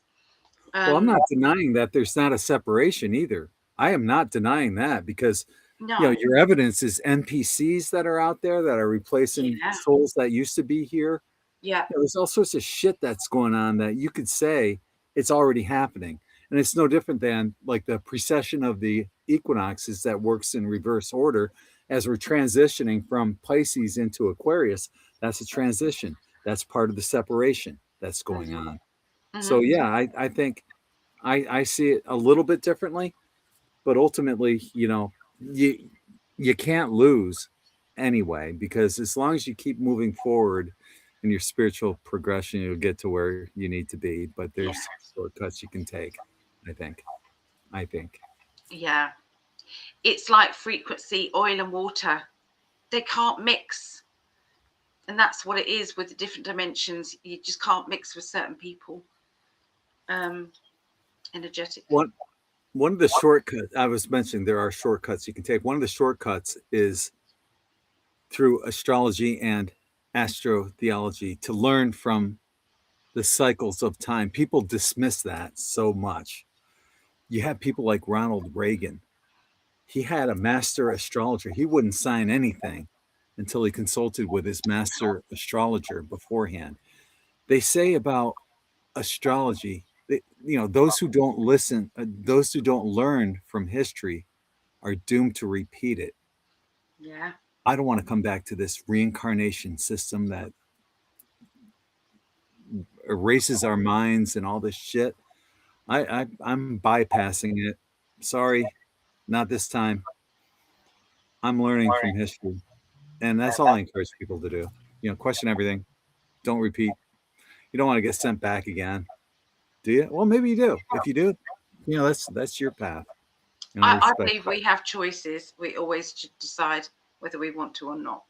Well, I'm not denying that there's not a separation either. I am not denying that because, No. your evidence is NPCs that are out there that are replacing souls that used to be here. Yeah. There's all sorts of shit that's going on that you could say it's already happening. And it's no different than like the precession of the equinoxes that works in reverse order as we're transitioning from Pisces into Aquarius. That's a transition. That's part of the separation that's going on. So yeah, I think I see it a little bit differently, but ultimately, you can't lose anyway, because as long as you keep moving forward in your spiritual progression, you'll get to where you need to be. But there's shortcuts you can take, I think. Yeah. It's like frequency, oil and water. They can't mix. And that's what it is with the different dimensions. You just can't mix with certain people. Energetically. One of the shortcuts I was mentioning, there are shortcuts you can take. One of the shortcuts is through astrology and astrotheology to learn from the cycles of time. People dismiss that so much. You have people like Ronald Reagan. He had a master astrologer. He wouldn't sign anything until he consulted with his master astrologer beforehand. They say about astrology that, those who don't listen, those who don't learn from history are doomed to repeat it. Yeah. I don't want to come back to this reincarnation system that erases our minds and all this shit. I'm bypassing it. Sorry, not this time. I'm learning from history, and that's all I encourage people to do. Question everything. Don't repeat. You don't want to get sent back again, do you? Well, maybe you do. If you do, that's your path. I believe we have choices. We always should decide whether we want to or not.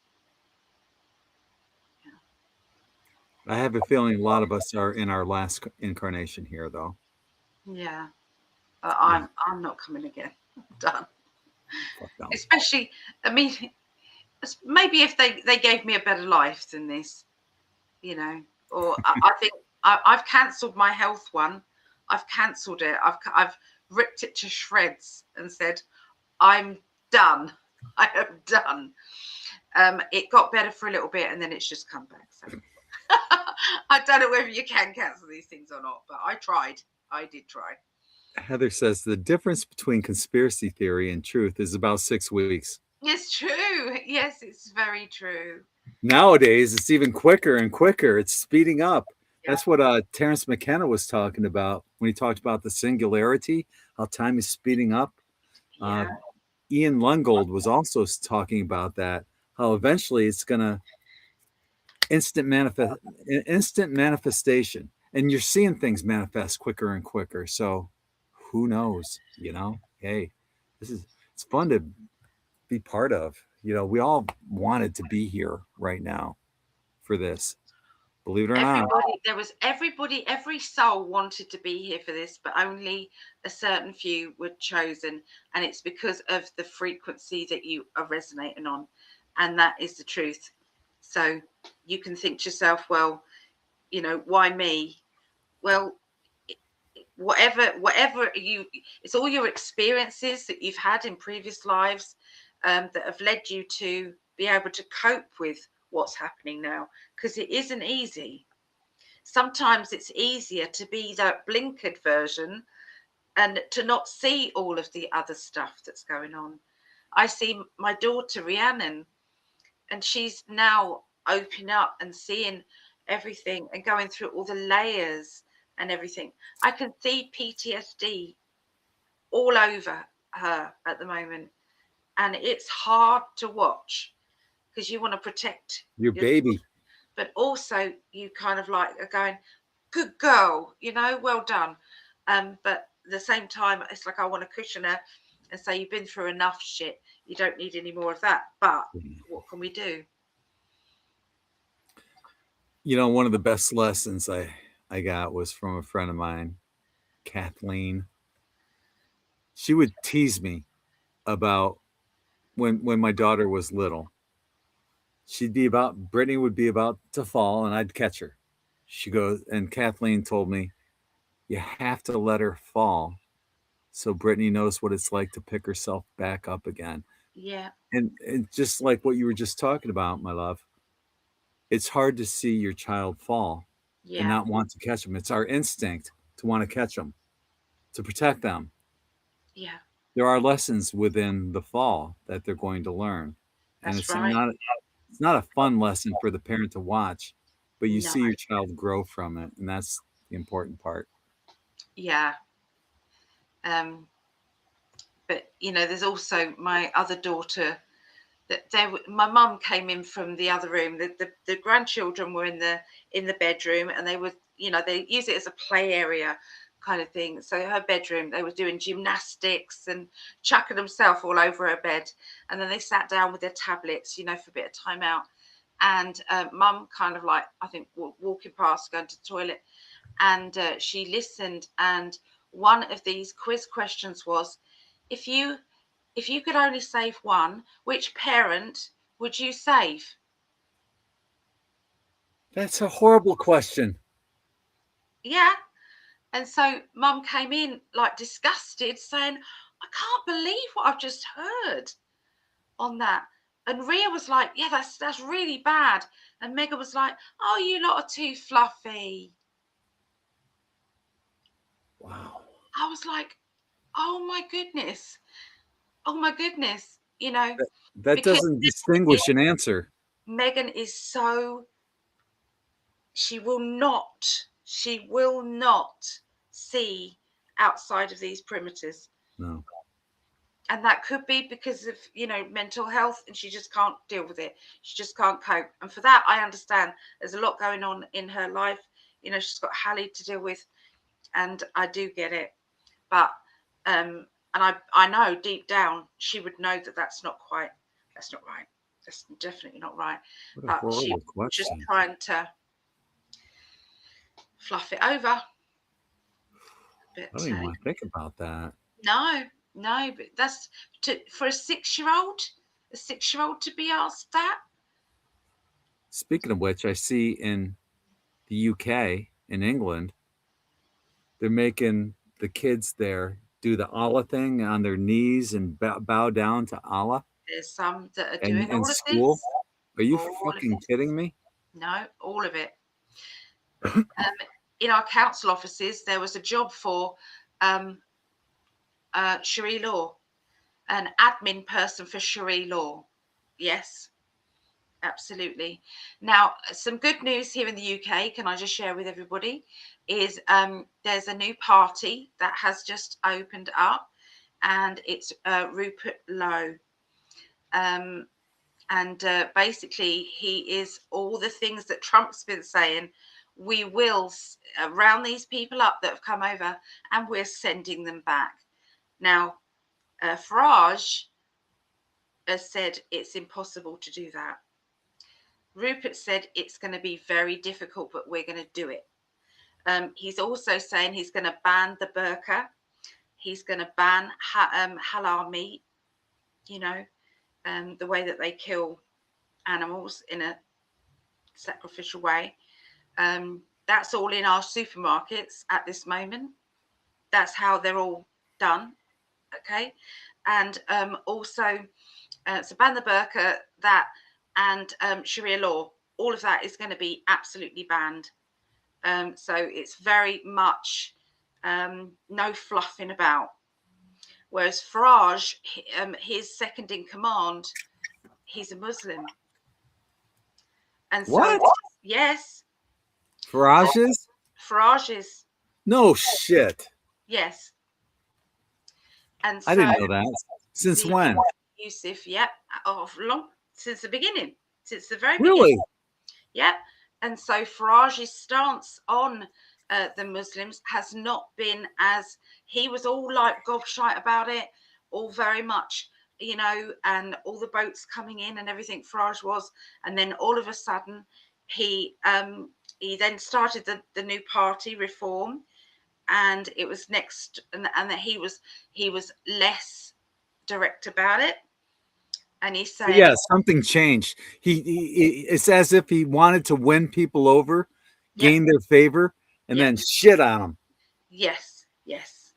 I have a feeling a lot of us are in our last incarnation here, though. Yeah. I'm not coming again. I'm done. No. Especially, I mean, maybe if they gave me a better life than this, or I think I've cancelled my health one. I've cancelled it. I've ripped it to shreds and said, I'm done. I am done. It got better for a little bit and then it's just come back. So I don't know whether you can cancel these things or not, but I tried. I did try. Heather says the difference between conspiracy theory and truth is about 6 weeks. It's true. Yes, it's very true. Nowadays, it's even quicker and quicker. It's speeding up. Yeah. That's what Terence McKenna was talking about when he talked about the singularity, how time is speeding up. Yeah. Ian Lungold was also talking about that, how eventually it's going to instant manifestation. And you're seeing things manifest quicker and quicker. So who knows, hey, it's fun to be part of. We all wanted to be here right now for this. Believe it or not. Every soul wanted to be here for this, but only a certain few were chosen. And it's because of the frequency that you are resonating on. And that is the truth. So you can think to yourself, well, why me? Well, whatever it's all your experiences that you've had in previous lives that have led you to be able to cope with what's happening now, because it isn't easy. Sometimes it's easier to be that blinkered version and to not see all of the other stuff that's going on. I see my daughter Rhiannon, and she's now opening up and seeing everything, and going through all the layers and everything. I can see PTSD all over her at the moment, and it's hard to watch because you want to protect your baby, but also you kind of like are going, good girl, you know, well done. But at the same time, it's like I want to cushion her and say, you've been through enough shit. You don't need any more of that. But what can we do? you know, one of the best lessons I got was from a friend of mine, Kathleen. She would tease me about when my daughter was little. Brittany would be about to fall and I'd catch her. She goes, and Kathleen told me, you have to let her fall so Brittany knows what it's like to pick herself back up again. Yeah. And just like what you were just talking about, my love, it's hard to see your child fall and Yeah. not want to catch them. It's our instinct to want to catch them, to protect them. Yeah. There are lessons within the fall that they're going to learn. And That's right. it's not a fun lesson for the parent to watch, but you No. see your child grow from it, and that's the important part. Yeah. But you know, there's also my other daughter that my mum came in from the other room. The grandchildren were in the bedroom, and they were, you know, they use it as a play area kind of thing. So her bedroom, they were doing gymnastics and chucking themselves all over her bed, and then they sat down with their tablets, you know, for a bit of time out. And mum kind of like, I think, walking past, going to the toilet, and she listened. And one of these quiz questions was, if you could only save one, which parent would you save? That's a horrible question. Yeah. And so mum came in like disgusted, saying, I can't believe what I've just heard on that. And Ria was like, yeah, that's really bad. And Megan was like, oh, you lot are too fluffy. Wow. I was like, oh my goodness. Oh my goodness. You know, That because doesn't distinguish an answer. Megan is so, she will not see outside of these perimeters. No. And that could be because of, you know, mental health, and she just can't deal with it. She just can't cope. And for that, I understand there's a lot going on in her life. You know, she's got Hallie to deal with, and I do get it. But and I know deep down she would know that that's not right. That's definitely not right. What a But she horrible just question. trying to fluff it over. I But don't even want to think about that. no, but that's for a 6-year-old, to be asked that. Speaking of which, I see in the UK, in England, they're making the kids there do the Allah thing on their knees and bow down to Allah There's some that are and doing in all of school. this. Are you All of fucking it. kidding me? No, all of it. In our council offices, there was a job for Sharia law, an admin person for Sharia law. Yes, absolutely. Now, some good news here in the UK, can I just share with everybody, is there's a new party that has just opened up, and it's Rupert Lowe. And basically, he is all the things that Trump's been saying. We will round these people up that have come over, and we're sending them back. Now, Farage has said it's impossible to do that. Rupert said it's going to be very difficult, but we're going to do it. He's also saying he's going to ban the burqa. He's going to ban halal meat, you know, the way that they kill animals in a sacrificial way. That's all in our supermarkets at this moment. That's how they're all done. Okay. And also, so ban the burqa, that, and Sharia law, all of that is going to be absolutely banned. So it's very much no fluffing about. Whereas Farage, his second in command, he's a Muslim. And so, What? yes, Farage's? Farage's, No shit. yes. And I so didn't know that. Since the when? Yusuf, yep, long since the beginning, since the very beginning. Really? Yeah. And so Farage's stance on the Muslims has not been as, he was all like gobshite about it, all very much, you know, and all the boats coming in and everything, Farage was. And then all of a sudden, he then started the new party, Reform, and it was next, and that he was less direct about it. And he's saying, Yeah, something changed. It's as if he wanted to win people over, yep, gain their favor, and yep, then shit on them. yes, yes.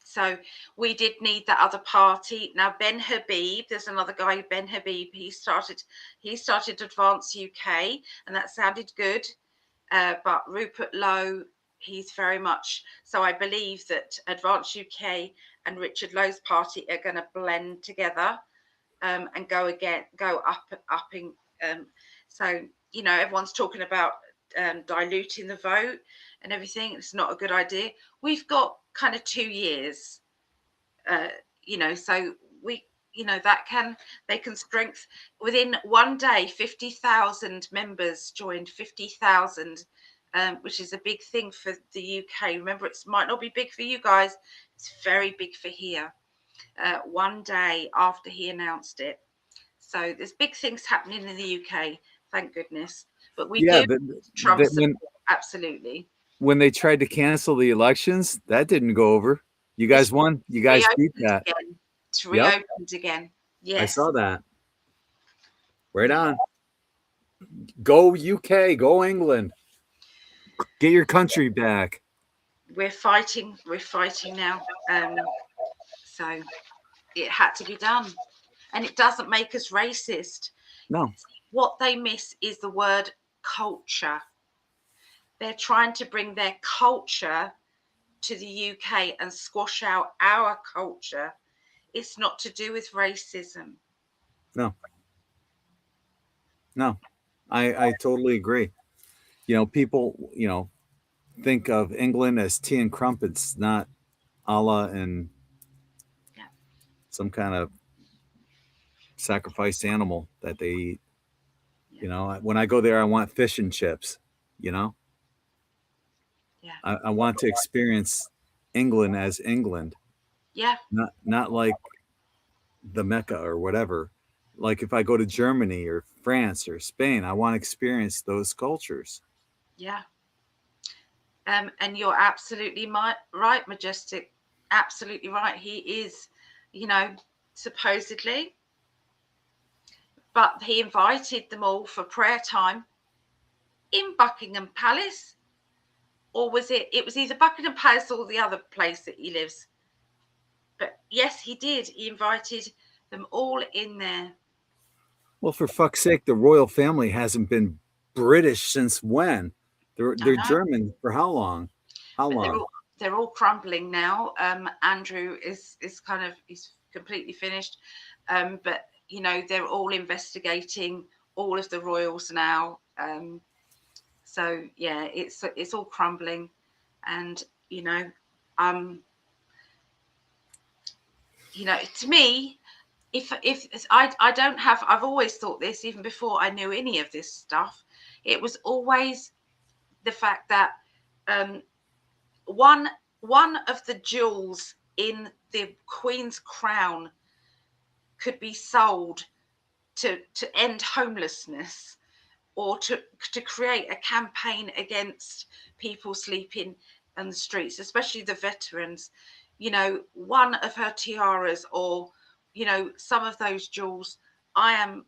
So we did need that other party. Now Ben Habib, there's another guy, Ben Habib. He started Advance UK, and that sounded good. But Rupert Lowe, he's very much. So I believe that Advance UK and Richard Lowe's party are going to blend together and go upping. So you know, everyone's talking about diluting the vote and everything. It's not a good idea. We've got kind of 2 years, you know, so we, you know, they can strengthen within one day. 50,000 members joined. 50,000, which is a big thing for the UK. Remember, it might not be big for you guys. It's very big for here. One day after he announced it. So there's big things happening in the UK, thank goodness. But we do Trump support, absolutely. When they tried to cancel the elections, that didn't go over. You guys won. You guys beat that. Again. It's Yep. reopened again. Yes. I saw that. Right on. Go UK. Go England. Get your country back. We're fighting now. So it had to be done. And it doesn't make us racist. No. What they miss is the word culture. They're trying to bring their culture to the UK and squash out our culture. It's not to do with racism. No. I totally agree. You know, people, you know, think of England as tea and crumpets, not Allah and some kind of sacrificed animal that they eat. You know, when I go there, I want fish and chips, you know? Yeah. I want to experience England as England. Yeah. Not like the Mecca or whatever. Like if I go to Germany or France or Spain, I want to experience those cultures. Yeah. And you're absolutely right, Majestic. Absolutely right. He is, you know, supposedly. But he invited them all for prayer time in Buckingham Palace. Or was it was either Buckingham Palace or the other place that he lives. But yes, he did. He invited them all in there. Well, for fuck's sake, the royal family hasn't been British since when? They're German for how long? How long? They're all crumbling now. Andrew is kind of, he's completely finished. But you know, they're all investigating all of the royals now. So yeah, it's all crumbling, and you know, to me, if I don't have, I've always thought this even before I knew any of this stuff. It was always the fact that one of the jewels in the Queen's crown could be sold to end homelessness, or to create a campaign against people sleeping on the streets, especially the veterans. You know, one of her tiaras, or you know, some of those jewels, I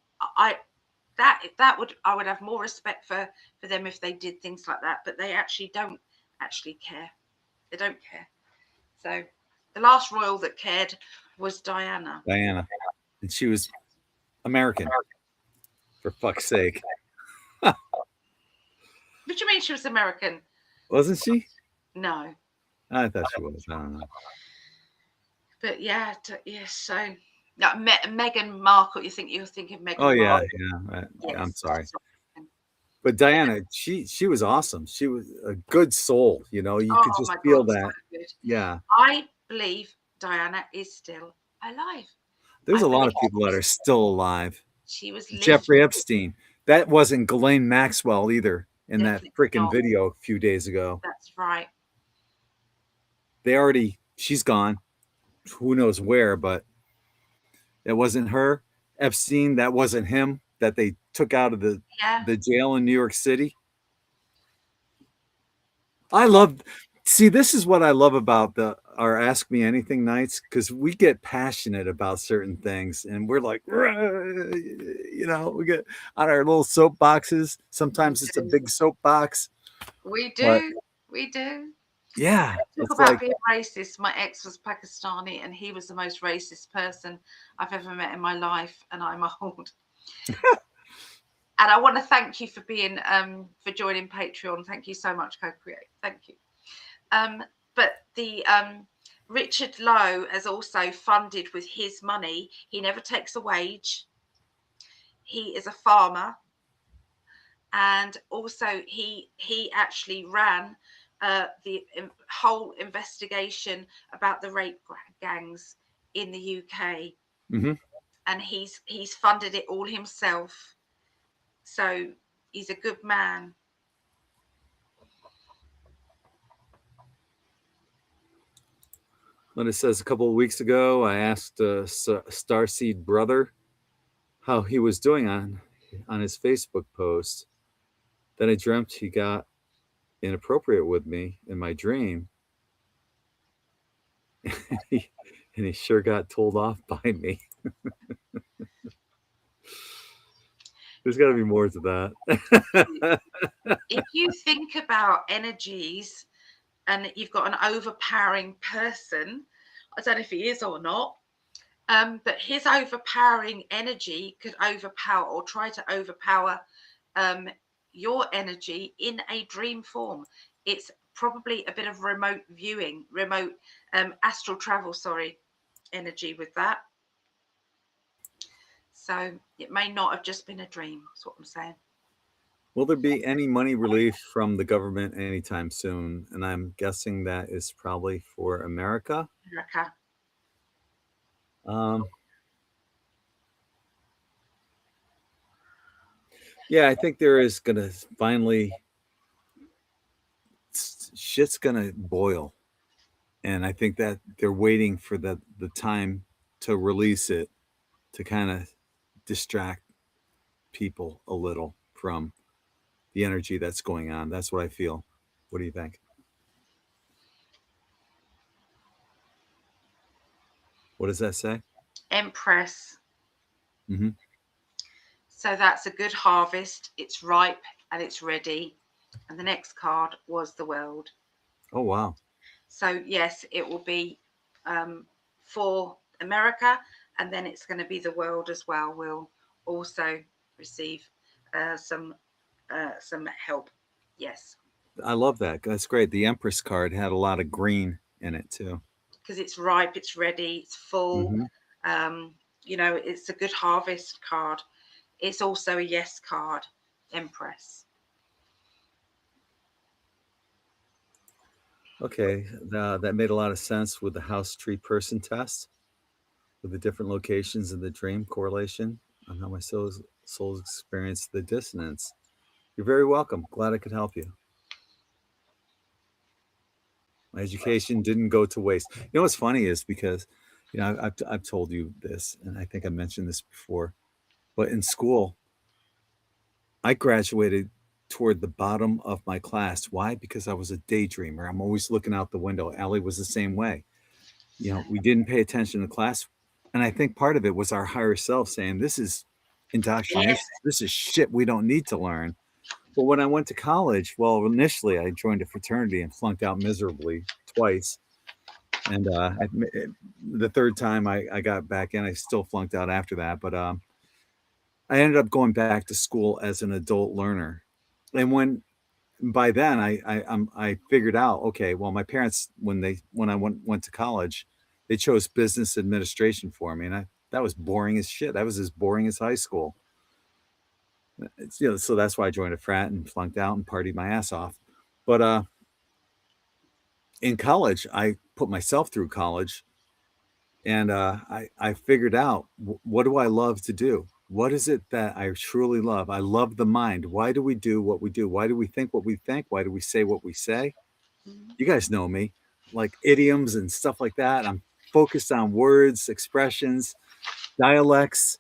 would have more respect for them if they did things like that, but they actually don't actually care. They don't care. So the last royal that cared was Diana. And she was American, for fuck's sake. What do you mean she was American? Wasn't she? No. I thought she was. I don't know. But yeah, so Meghan Markle. You're thinking Meghan Oh yeah, Markle. yeah. Yes. I'm sorry. But Diana, she was awesome. She was a good soul. You know, you could Oh just my feel God, so that. good. Yeah. I believe Diana is still alive. There's I a lot believe of people that are still alive. she was Jeffrey literally, Epstein. That wasn't Ghislaine Maxwell either in that definitely freaking not. video a few days ago. That's right. She's gone. Who knows where, but it wasn't her. Epstein, that wasn't him that they took out of Yeah. the jail in New York City. I love see this is what I love about the our Ask Me Anything nights because we get passionate about certain things and we're like you know, we get on our little soapboxes. We Sometimes it's a do. big soapbox, We but do. We do. yeah, Talk it's about like being racist. My ex was Pakistani and he was the most racist person I've ever met in my life, and I'm old. And I want to thank you for being for joining Patreon. Thank you so much, Co-Create. Thank you. But the Richard Lowe has also funded with his money. He never takes a wage. He is a farmer, and also he actually ran the whole investigation about the rape gangs in the UK, mhm. and he's funded it all himself. So he's a good man. When it says a couple of weeks ago, I asked Starseed brother how he was doing on his Facebook post. Then I dreamt he got inappropriate with me in my dream, and he sure got told off by me. There's got to be more to that. If you think about energies and you've got an overpowering person, I don't know if he is or not, but his overpowering energy could overpower or try to overpower your energy in a dream form. It's probably a bit of remote viewing, remote astral travel, sorry, energy with that. So it may not have just been a dream, that's what I'm saying. Will there be any money relief from the government anytime soon? And I'm guessing that is probably for America. America. Um, yeah, I think there is going to finally, shit's going to boil. And I think that they're waiting for the time to release it to kind of distract people a little from the energy that's going on. That's what I feel. What do you think? What does that say? Empress. Mm-hmm. So that's a good harvest. It's ripe and it's ready. And the next card was the world. Oh, wow. So yes, it will be for America, and then it's going to be the world as well. Will also receive some help. Yes, I love that. That's great. The Empress card had a lot of green in it too. because it's ripe, it's ready, it's full. Mm-hmm. It's a good harvest card. It's also a yes card, Empress. Okay, that made a lot of sense with the house tree person test, with the different locations in the dream correlation on how my souls experience the dissonance. You're very welcome. Glad I could help you. My education didn't go to waste. You know what's funny is because, I've told you this, and I think I mentioned this before, but in school, I graduated toward the bottom of my class. Why? Because I was a daydreamer. I'm always looking out the window. Allie was the same way. We didn't pay attention to class. And I think part of it was our higher self saying, this is Yes, indoctrination. This is shit we don't need to learn. But when I went to college, well, initially I joined a fraternity and flunked out miserably twice. And the third time I got back in, I still flunked out after that. But I ended up going back to school as an adult learner. And by then I figured out, okay, well, my parents, when I went to college, they chose business administration for me. And that was boring as shit. That was as boring as high school. It's, you know, so that's why I joined a frat and flunked out and partied my ass off. But in college, I put myself through college, and I figured out what do I love to do? What is it that I truly love? I love the mind. Why do we do what we do? Why do we think what we think? Why do we say what we say? Mhm. You guys know me, like idioms and stuff like that. I'm focused on words, expressions, dialects.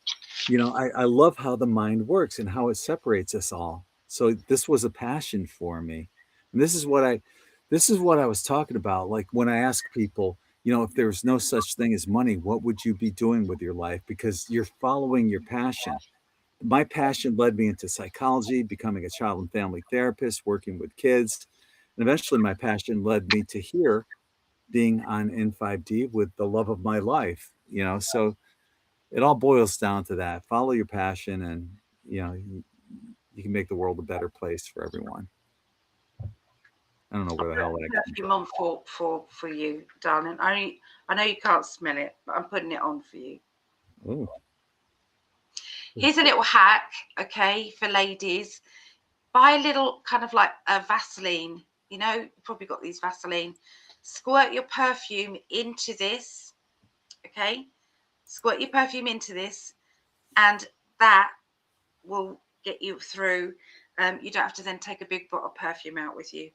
You know, I love how the mind works and how it separates us all. So this was a passion for me. And this is what I was talking about. Like when I ask people, you know, if there's no such thing as money, what would you be doing with your life? Because you're following your passion. My passion led me into psychology, becoming a child and family therapist, working with kids. And eventually my passion led me to here, being on In5D with the love of my life, you know. So it all boils down to that. Follow your passion, and you know, you can make the world a better place for everyone. I don't know I where the put hell that came perfume on for you, darling. I know you can't smell it, but I'm putting it on for you. from. Oh, Here's a little hack, okay, for ladies. Buy a little kind of like a Vaseline. You know, you probably got these Vaseline. Squirt your perfume into this, okay? Squirt your perfume into this, and that will get you through. You don't have to then take a big bottle of perfume out with you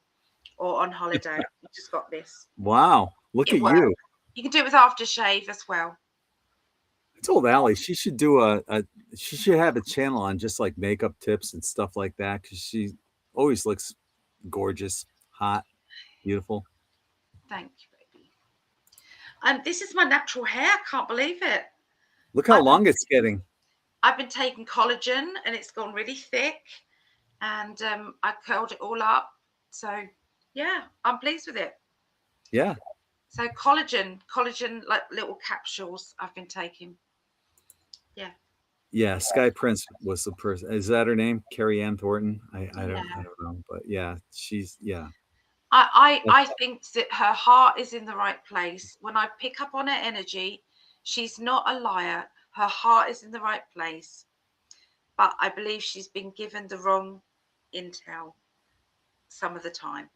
or on holiday. You just got this. wow! Look It at works. you. You can do it with aftershave as well. I told Allie she should do she should have a channel on just like makeup tips and stuff like that, because she always looks gorgeous, hot, beautiful. Thank you, baby. And this is my natural hair. I can't believe it. Look how I've been, long it's getting. I've been taking collagen and it's gone really thick, and I curled it all up. So yeah, I'm pleased with it. Yeah, So collagen, like little capsules I've been taking. Yeah, yeah. Sky Prince was the person. Is that her name? Carrie Ann Thornton. yeah. I don't know, but yeah, she's yeah. I think that her heart is in the right place. When I pick up on her energy, she's not a liar. Her heart is in the right place, but I believe she's been given the wrong intel some of the time.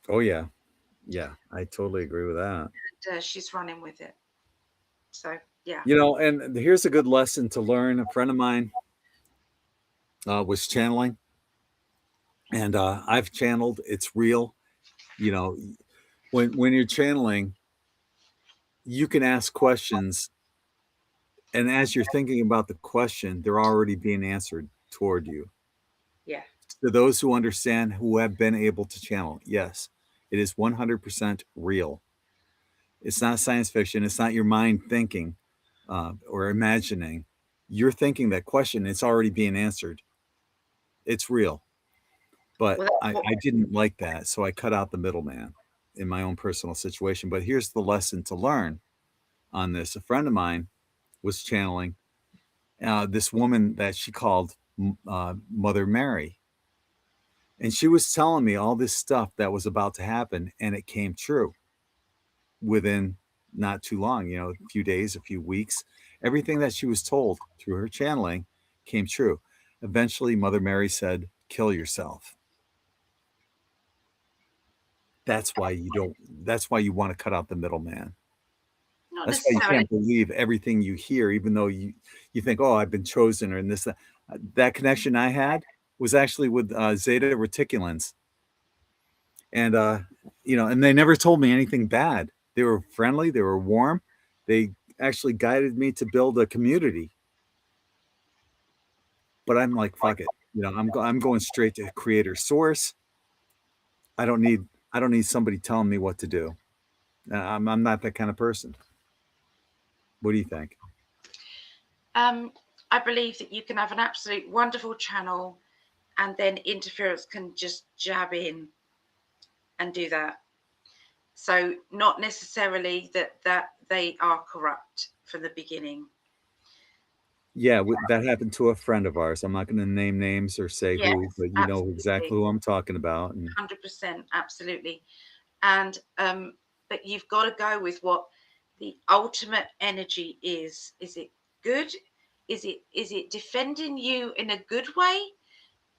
Oh yeah, yeah. I totally agree with that. And, she's running with it. So yeah. You know, and here's a good lesson to learn. A friend of mine was channeling, and I've channeled. It's real. You know, when you're channeling, you can ask questions, and as you're thinking about the question, they're already being answered toward you. Yeah. To those who understand, who have been able to channel, yes, it is 100% real. It's not science fiction. It's not your mind thinking or imagining. You're thinking that question. It's already being answered. It's real. But Well, that's what, I didn't like that. So I cut out the middleman in my own personal situation. But here's the lesson to learn on this. A friend of mine was channeling this woman that she called Mother Mary. And she was telling me all this stuff that was about to happen. And it came true within not too long, you know, a few days, a few weeks. Everything that she was told through her channeling came true. Eventually, Mother Mary said, kill yourself. That's why you don't, that's why you want to cut out the middleman. not That's why you necessarily. can't believe everything you hear, even though you think, oh, I've been chosen or in this, that. That connection I had was actually with Zeta Reticulans. And, you know, and they never told me anything bad. They were friendly. They were warm. They actually guided me to build a community. But I'm like, fuck it. You know, I'm going straight to creator source. I don't need, I don't need somebody telling me what to do. I'm not that kind of person. What do you think? Um, I believe that you can have an absolute wonderful channel, and then interference can just jab in and do that. So not necessarily that they are corrupt from the beginning. Yeah, that happened to a friend of ours. I'm not going to name names or say Yes, who, but you know exactly absolutely, who I'm talking about. And 100%, absolutely. And but you've got to go with what the ultimate energy is. Is it good? Is it defending you in a good way?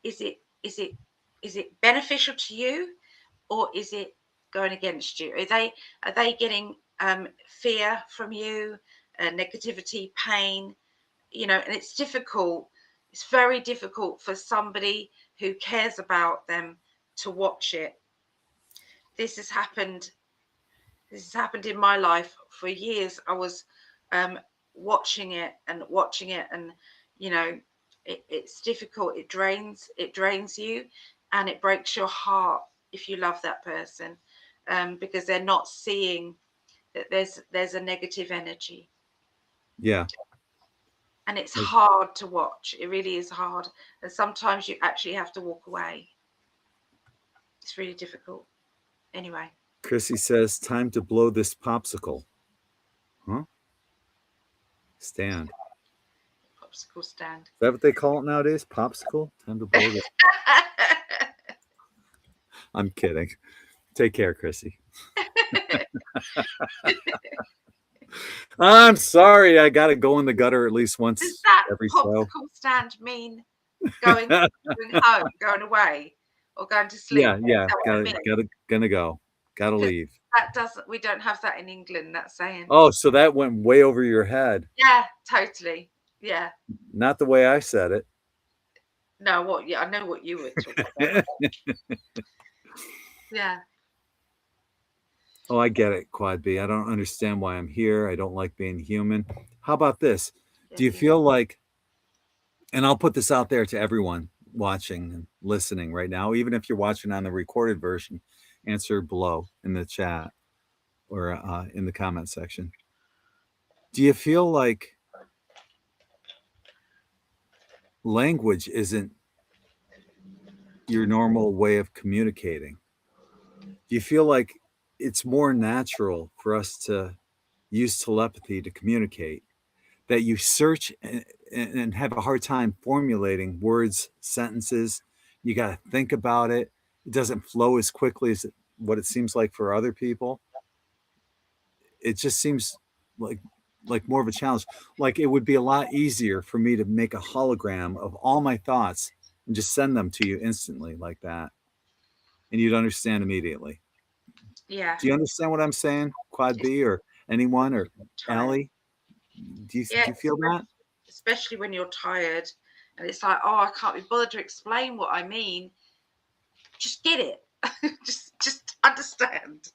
Is it beneficial to you, or is it going against you? Are they getting fear from you, negativity, pain? You know, and it's difficult. It's very difficult for somebody who cares about them to watch it. This has happened. This has happened in my life for years. I was watching it, and you know, it's difficult. It drains you, and it breaks your heart if you love that person, because they're not seeing that there's a negative energy. Yeah. And it's hard to watch. It really is hard. And sometimes you actually have to walk away. It's really difficult. Anyway. Chrissy says, time to blow this popsicle. Huh? Stand. Popsicle stand. Is that what they call it nowadays? Popsicle? Time to blow this. I'm kidding. Take care, Chrissy. I'm sorry. I got to go in the gutter at least once Does that every popsicle show. stand mean going home, going away, or going to sleep? Yeah. Gonna go. Gotta leave. That doesn't. We don't have that in England. That saying. Oh, so that went way over your head. Yeah, totally. Yeah. Not the way I said it. No, what? Yeah, I know what you were talking about. Yeah. Oh, I get it, Quad B. I don't understand why I'm here. I don't like being human. How about this? Do you feel like, and I'll put this out there to everyone watching and listening right now, even if you're watching on the recorded version, answer below in the chat or in the comment section. Do you feel like language isn't your normal way of communicating? Do you feel like it's more natural for us to use telepathy to communicate, that you search and have a hard time formulating words, sentences? You got to think about it. It doesn't flow as quickly as what it seems like for other people. It just seems like more of a challenge. Like it would be a lot easier for me to make a hologram of all my thoughts and just send them to you instantly like that, and you'd understand immediately. Yeah. Do you understand what I'm saying, Quad B, or anyone, or Allie? Do you feel that? Especially when you're tired and it's like, oh, I can't be bothered to explain what I mean. Just get it. just understand.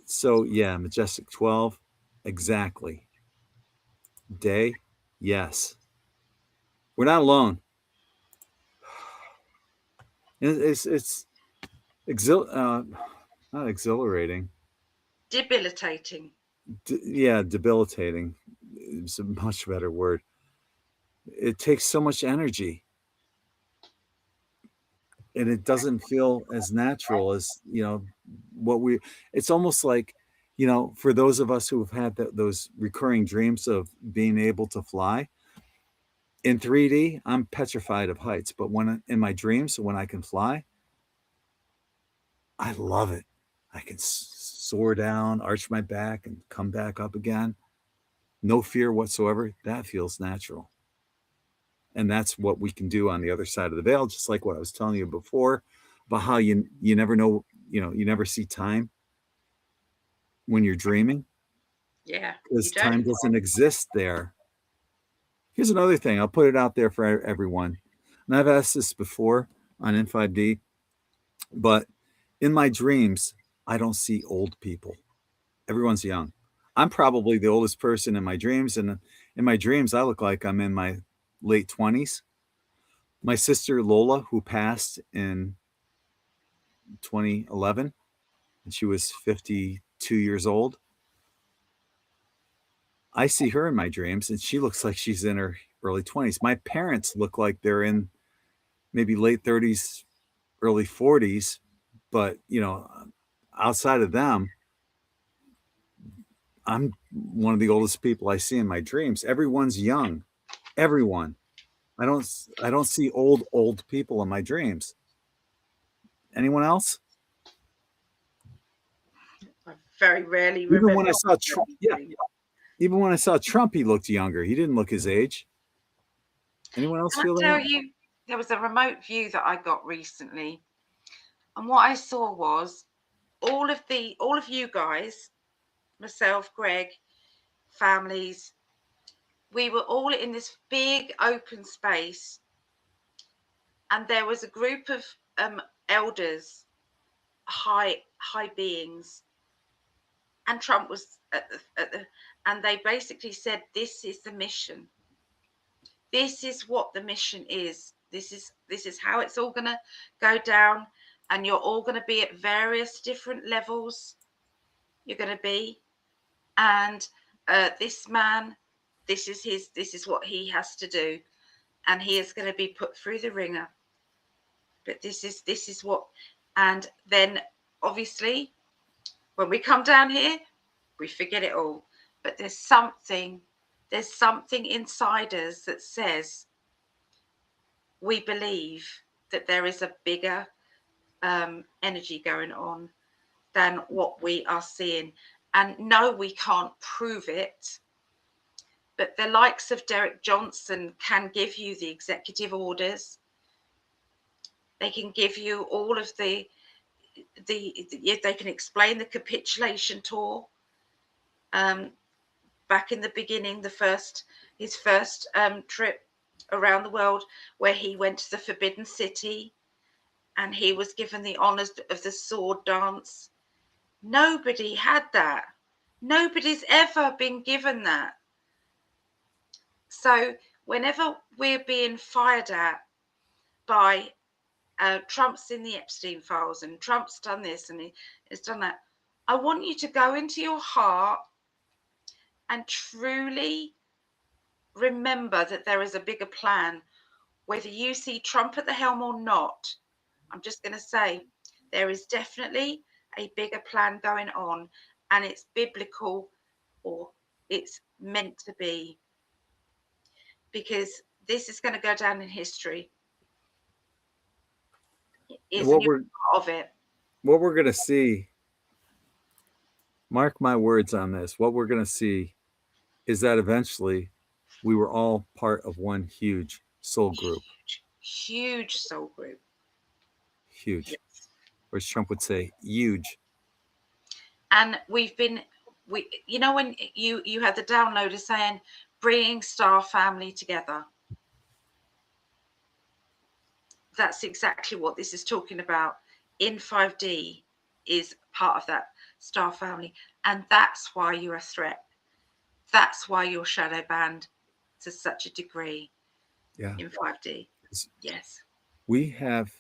So yeah, Majestic 12, exactly. Day, yes. We're not alone. It's not exhilarating. Debilitating. Yeah, debilitating. It's a much better word. It takes so much energy, and it doesn't feel as natural as what we. It's almost like, for those of us who have had those recurring dreams of being able to fly. In 3D, I'm petrified of heights, but when in my dreams, when I can fly, I love it. I can soar down, arch my back, and come back up again. No fear whatsoever. That feels natural. And that's what we can do on the other side of the veil, just like what I was telling you before about how you never know, you never see time when you're dreaming. Yeah. Because time doesn't exist there. Here's another thing. I'll put it out there for everyone. And I've asked this before on In5D, but in my dreams, I don't see old people. Everyone's young. I'm probably the oldest person in my dreams. And in my dreams, I look like I'm in my late 20s. My sister Lola, who passed in 2011, and she was 52 years old. I see her in my dreams, and she looks like she's in her early 20s. My parents look like they're in maybe late 30s, early 40s, but outside of them, I'm one of the oldest people I see in my dreams. Everyone's young. Everyone. I don't see old people in my dreams. Anyone else? I very rarely Even remember. when I saw Even when I saw Trump, he looked younger. He didn't look his age. Anyone else Can feel I that tell way? you, there was a remote view that I got recently, and what I saw was all of you guys, myself, Greg, families, we were all in this big open space, and there was a group of elders, high beings, and Trump was and they basically said, this is the mission. This is what the mission is. This is how it's all going to go down, and you're all going to be at various different levels. You're going to be, and this man, this is what he has to do, and he is going to be put through the ringer. But this is what, and then obviously when we come down here, we forget it all. But there's something inside us that says we believe that there is a bigger energy going on than what we are seeing. And no, we can't prove it. But the likes of Derek Johnson can give you the executive orders. They can give you all of they can explain the capitulation tour. Back in the beginning, his first trip around the world, where he went to the Forbidden City, and he was given the honors of the sword dance. Nobody had that. Nobody's ever been given that. So whenever we're being fired at by Trump's in the Epstein files, and Trump's done this and he has done that, I want you to go into your heart and truly remember that there is a bigger plan. Whether you see Trump at the helm or not, I'm just going to say there is definitely a bigger plan going on, and it's biblical, or it's meant to be, because this is going to go down in history. And It's a new part of it. what we're going to see, mark my words on this, what we're going to see is that eventually we were all part of one huge soul group. Huge soul group. Huge. Yes. Or as Trump would say, huge. And when you had the downloader saying bringing star family together, that's exactly what this is talking about. In5D is part of that star family, and that's why you're a threat. That's why you're shadow banned to such a degree. Yeah. In5D. Yes. We have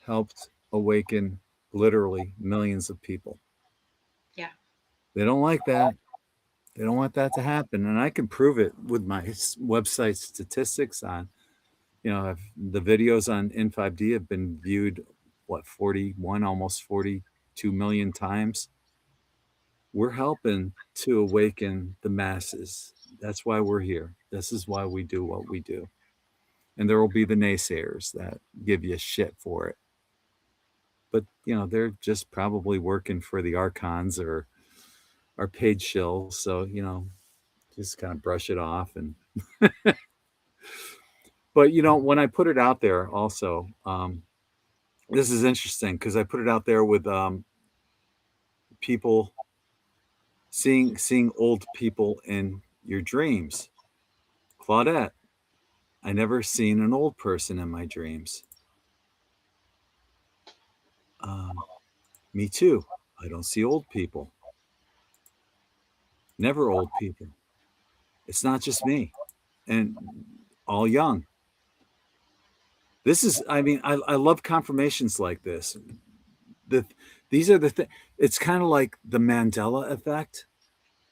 helped awaken literally millions of people. Yeah. They don't like that. They don't want that to happen. And I can prove it with my website statistics on, the videos on In5D have been viewed, 41, almost 42 million times. We're helping to awaken the masses. That's why we're here. This is why we do what we do. And there will be the naysayers that give you shit for it. But, they're just probably working for the archons or our paid shills. So, just kind of brush it off. And but when I put it out there also, this is interesting because I put it out there with people seeing old people in your dreams. Claudette, I never seen an old person in my dreams. Me too. I don't see old people. Never old people. It's not just me. And all young. This is, I love confirmations like this. These are the things. It's kind of like the Mandela effect.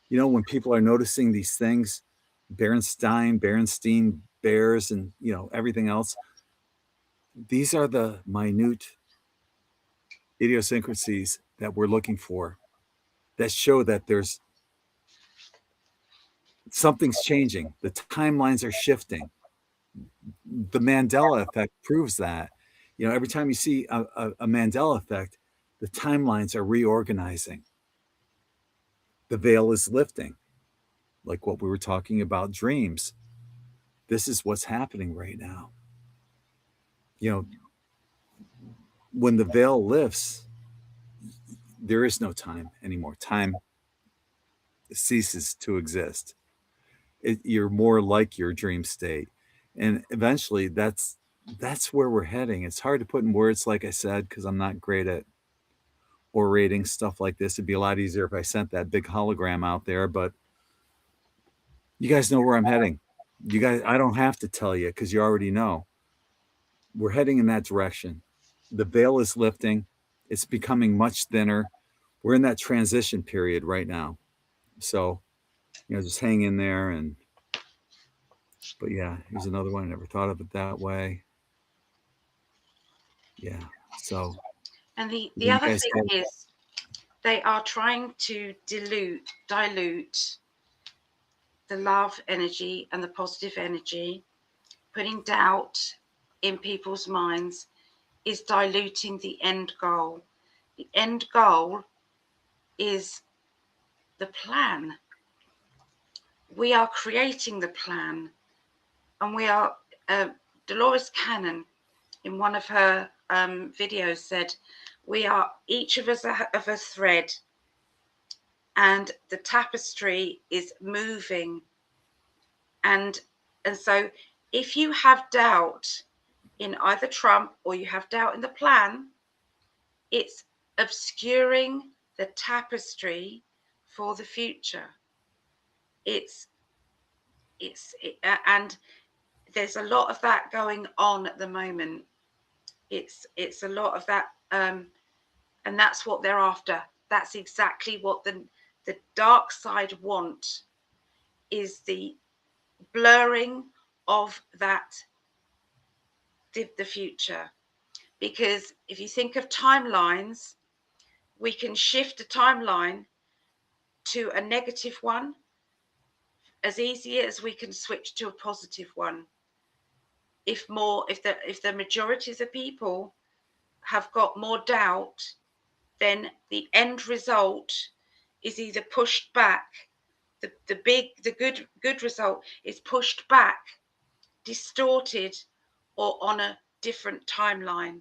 When people are noticing these things, Berenstein bears, and everything else. These are the minute idiosyncrasies that we're looking for, that show that there's something's changing. The timelines are shifting. The Mandela effect proves that. Every time you see a Mandela effect, the timelines are reorganizing. The veil is lifting. like what we were talking about, dreams. This is what's happening right now. You know, when the veil lifts, there is no time anymore. Time ceases to exist. You're more like your dream state, and eventually that's where we're heading. It's hard to put in words, like I said, because I'm not great at orating stuff like this. It'd be a lot easier if I sent that big hologram out there, but you guys know where I'm heading. You guys, I don't have to tell you because you already know. We're heading in that direction. The veil is lifting. It's becoming much thinner. We're in that transition period right now. So, just hang in there. But yeah, here's another one. I never thought of it that way. Yeah. So, And the you other guys thing have, is they are trying to dilute the love energy and the positive energy. Putting doubt in people's minds is diluting the end goal. The end goal is the plan. We are creating the plan, and we are. Dolores Cannon, in one of her videos, said, "We are each of us of a thread, and the tapestry is moving." And so, if you have doubt in either Trump or you have doubt in the plan, it's obscuring the tapestry for the future. And there's a lot of that going on at the moment. It's a lot of that, and that's what they're after. That's exactly what the dark side want, is the blurring of that, the future. Because if you think of timelines, we can shift a timeline to a negative one as easy as we can switch to a positive one. If the majorities of people have got more doubt, then the end result is either pushed back. The good result is pushed back, distorted, or on a different timeline.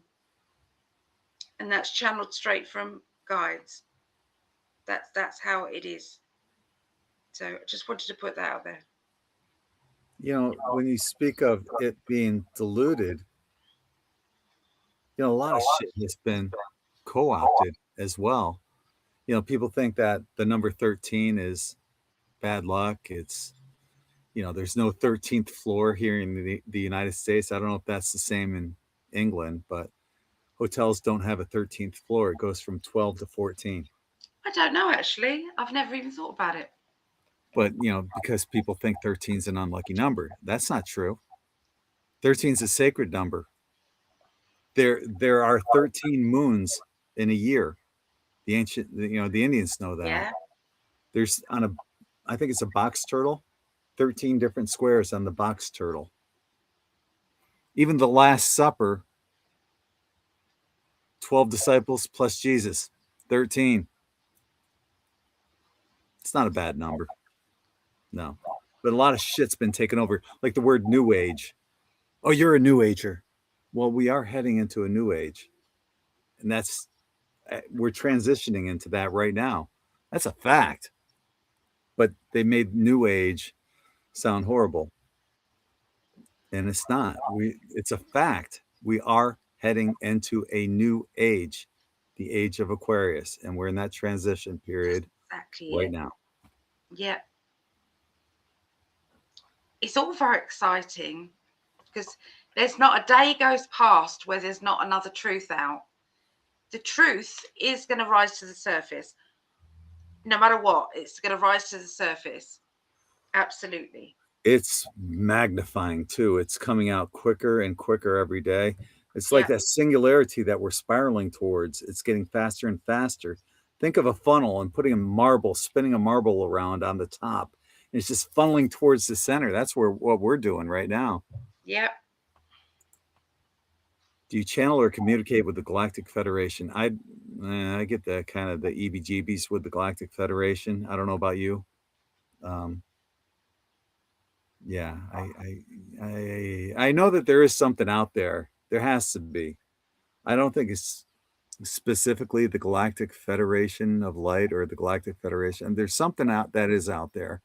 And that's channeled straight from guides. That's how it is. So I just wanted to put that out there. when you speak of it being diluted, a lot of shit has been co-opted as well. People think that the number 13 is bad luck. It's, there's no 13th floor here in the United States. I don't know if that's the same in England, but hotels don't have a 13th floor. It goes from 12 to 14. I don't know, actually. I've never even thought about it. But, because people think 13 is an unlucky number. That's not true. 13 is a sacred number. There are 13 moons in a year. The Indians know that. Yeah. There's I think it's a box turtle, 13 different squares on the box turtle. Even the Last Supper, 12 disciples plus Jesus, 13. It's not a bad number. No. But a lot of shit's been taken over, like the word new age. Oh, you're a new ager. Well, we are heading into a new age. And we're transitioning into that right now. That's a fact. But they made new age sound horrible. And it's not. It's a fact. We are heading into a new age, the age of Aquarius, and we're in that transition period right now. Yeah. It's all very exciting because there's not a day goes past where there's not another truth out. The truth is going to rise to the surface. No matter what, it's going to rise to the surface. Absolutely. It's magnifying too. It's coming out quicker and quicker every day. It's like that singularity that we're spiraling towards. It's getting faster and faster. Think of a funnel and spinning a marble around on the top. And it's just funneling towards the center. That's what we're doing right now. Yep. Do you channel or communicate with the Galactic Federation? I get the kind of the EBGBs with the Galactic Federation. I don't know about you. Yeah, I know that there is something out there. There has to be. I don't think it's specifically the Galactic Federation of Light or the Galactic Federation. There's something out that is out there.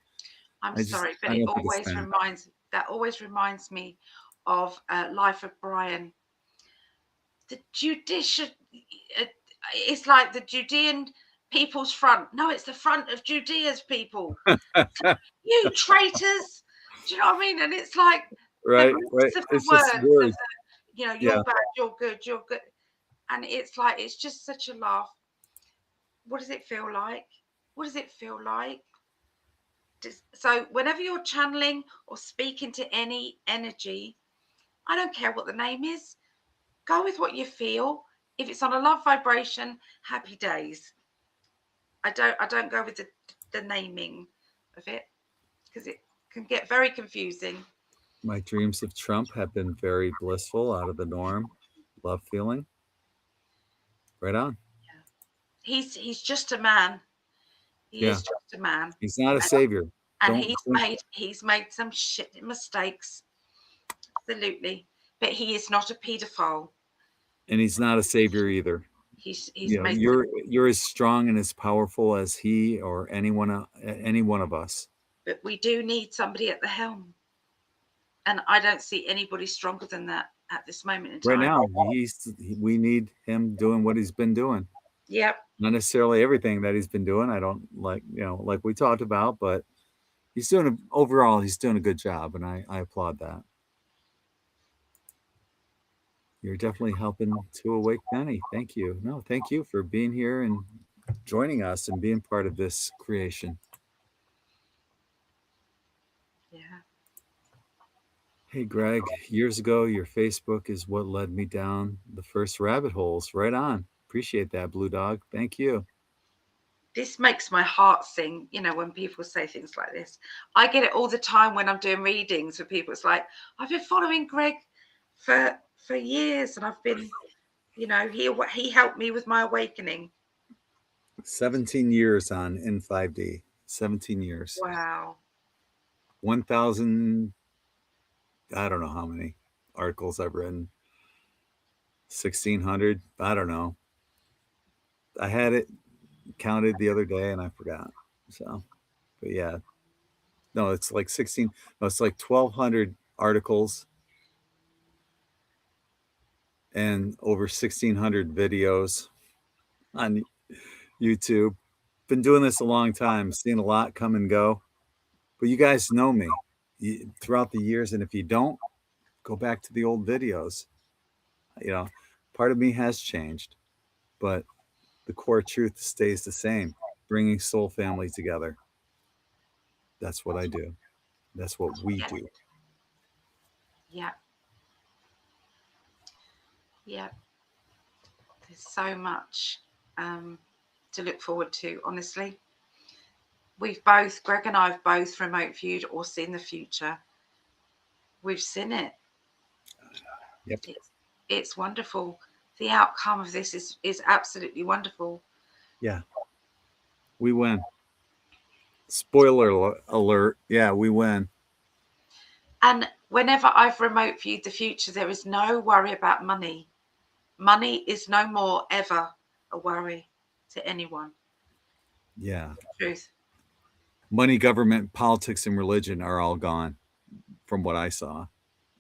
I'm I sorry, but I it don't think it's always that. reminds me of Life of Brian. The judicial, uh, it's like the Judean people's front. No, it's the front of Judea's people. You traitors! Do you know what I mean? And it's like the Right, right. mix of the It's just words of words. the, Yeah. you're bad, you're good, you're good. And it's like, it's just such a laugh. What does it feel like? What does it feel like? So whenever you're channeling or speaking to any energy, I don't care what the name is, go with what you feel. If it's on a love vibration, happy days. I don't go with the naming of it because it can get very confusing. My dreams of Trump have been very blissful, out of the norm. Love feeling. Right on. Yeah. He's just a man. He Yeah. is just a man. He's not a savior. And Don't think. he's made some shit mistakes. Absolutely. But he is not a pedophile. And he's not a savior either. He's made some, You're as strong and as powerful as he or any one of us. but we do need somebody at the helm. And I don't see anybody stronger than that at this moment in Right time. now, we need him doing what he's been doing. Yep. Not necessarily everything that he's been doing. I don't like, like we talked about, but overall, he's doing a good job, and I applaud that. You're definitely helping to awake many. Thank you. No, thank you for being here and joining us and being part of this creation. Yeah. Hey, Gregg, years ago, your Facebook is what led me down the first rabbit holes. Right on. Appreciate that, Blue Dog. Thank you. This makes my heart sing, when people say things like this. I get it all the time when I'm doing readings with people. It's like, I've been following Gregg for years, and I've been, he helped me with my awakening. 17 years on In5D. 17 years. Wow. 1,000, I don't know how many articles I've written. 1,600, I don't know. I had it counted the other day and I forgot. So, but yeah, no, it's like 16, no, it's like 1,200 articles and over 1,600 videos on YouTube. Been doing this a long time, seen a lot come and go. But you guys know me throughout the years. And if you don't, go back to the old videos. You know, part of me has changed, but the core truth stays the same, bringing soul family together. That's what I do. That's what we Yeah. do. Yeah. Yeah. There's so much to look forward to, honestly. Greg and I have both remote viewed or seen the future. We've seen it. Yep. It's wonderful. The outcome of this is absolutely wonderful. Yeah. We win. Spoiler alert. Yeah, we win. And whenever I've remote viewed the future, there is no worry about money. Money is no more ever a worry to anyone. Yeah. Truth. Money, government, politics, and religion are all gone from what I saw.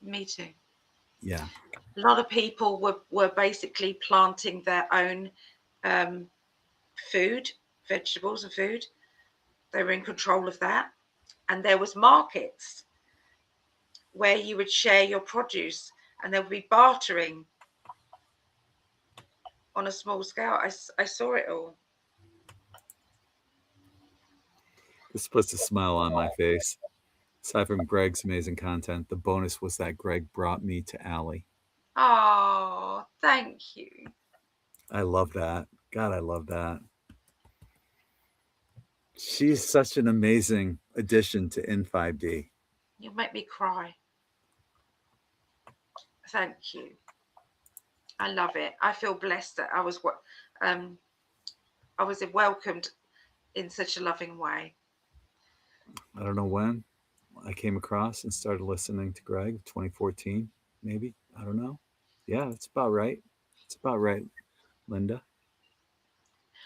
Me too. Yeah. A lot of people were basically planting their own food, vegetables and food. They were in control of that. And there was markets where you would share your produce and there would be bartering on a small scale. I saw it all. This puts a smile on my face. Aside from Gregg's amazing content, the bonus was that Gregg brought me to Allie. Oh, thank you. I love that. God, I love that. She's such an amazing addition to In5D. You make me cry. Thank you. I love it. I feel blessed that I was welcomed in such a loving way. I don't know when. I came across and started listening to Gregg, 2014, maybe. I don't know. Yeah, it's about right. It's about right, Linda.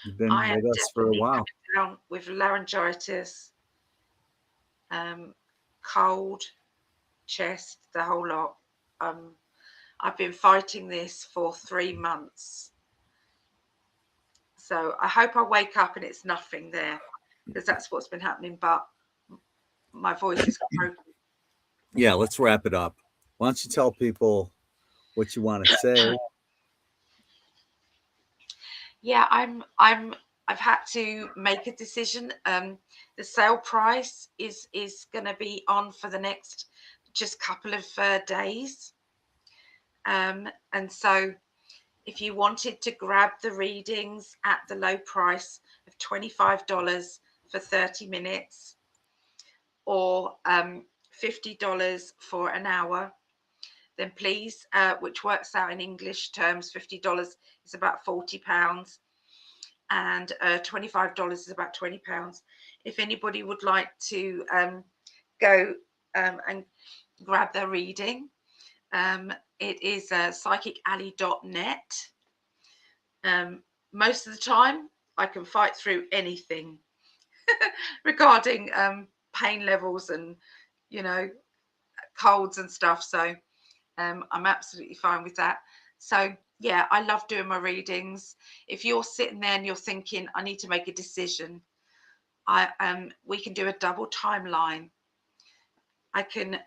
You've been I am with us for a definitely while. coming down with laryngitis, cold, chest, the whole lot. I've been fighting this for 3 months. So I hope I wake up and it's nothing there, because that's what's been happening. But my voice is broken. Yeah, let's wrap it up. Why don't you tell people what you want to say? Yeah, I've had to make a decision. The sale price is going to be on for the next just couple of days. And so if you wanted to grab the readings at the low price of $25 for 30 minutes, or $50 for an hour, then please, which works out in English terms, $50 is about £40, and $25 is about £20. If anybody would like to go and grab their reading, it is PsychicAlly.net. Most of the time, I can fight through anything regarding pain levels and, you know, colds and stuff. So I'm absolutely fine with that. So yeah, I love doing my readings. If you're sitting there and you're thinking, I need to make a decision, we can do a double timeline.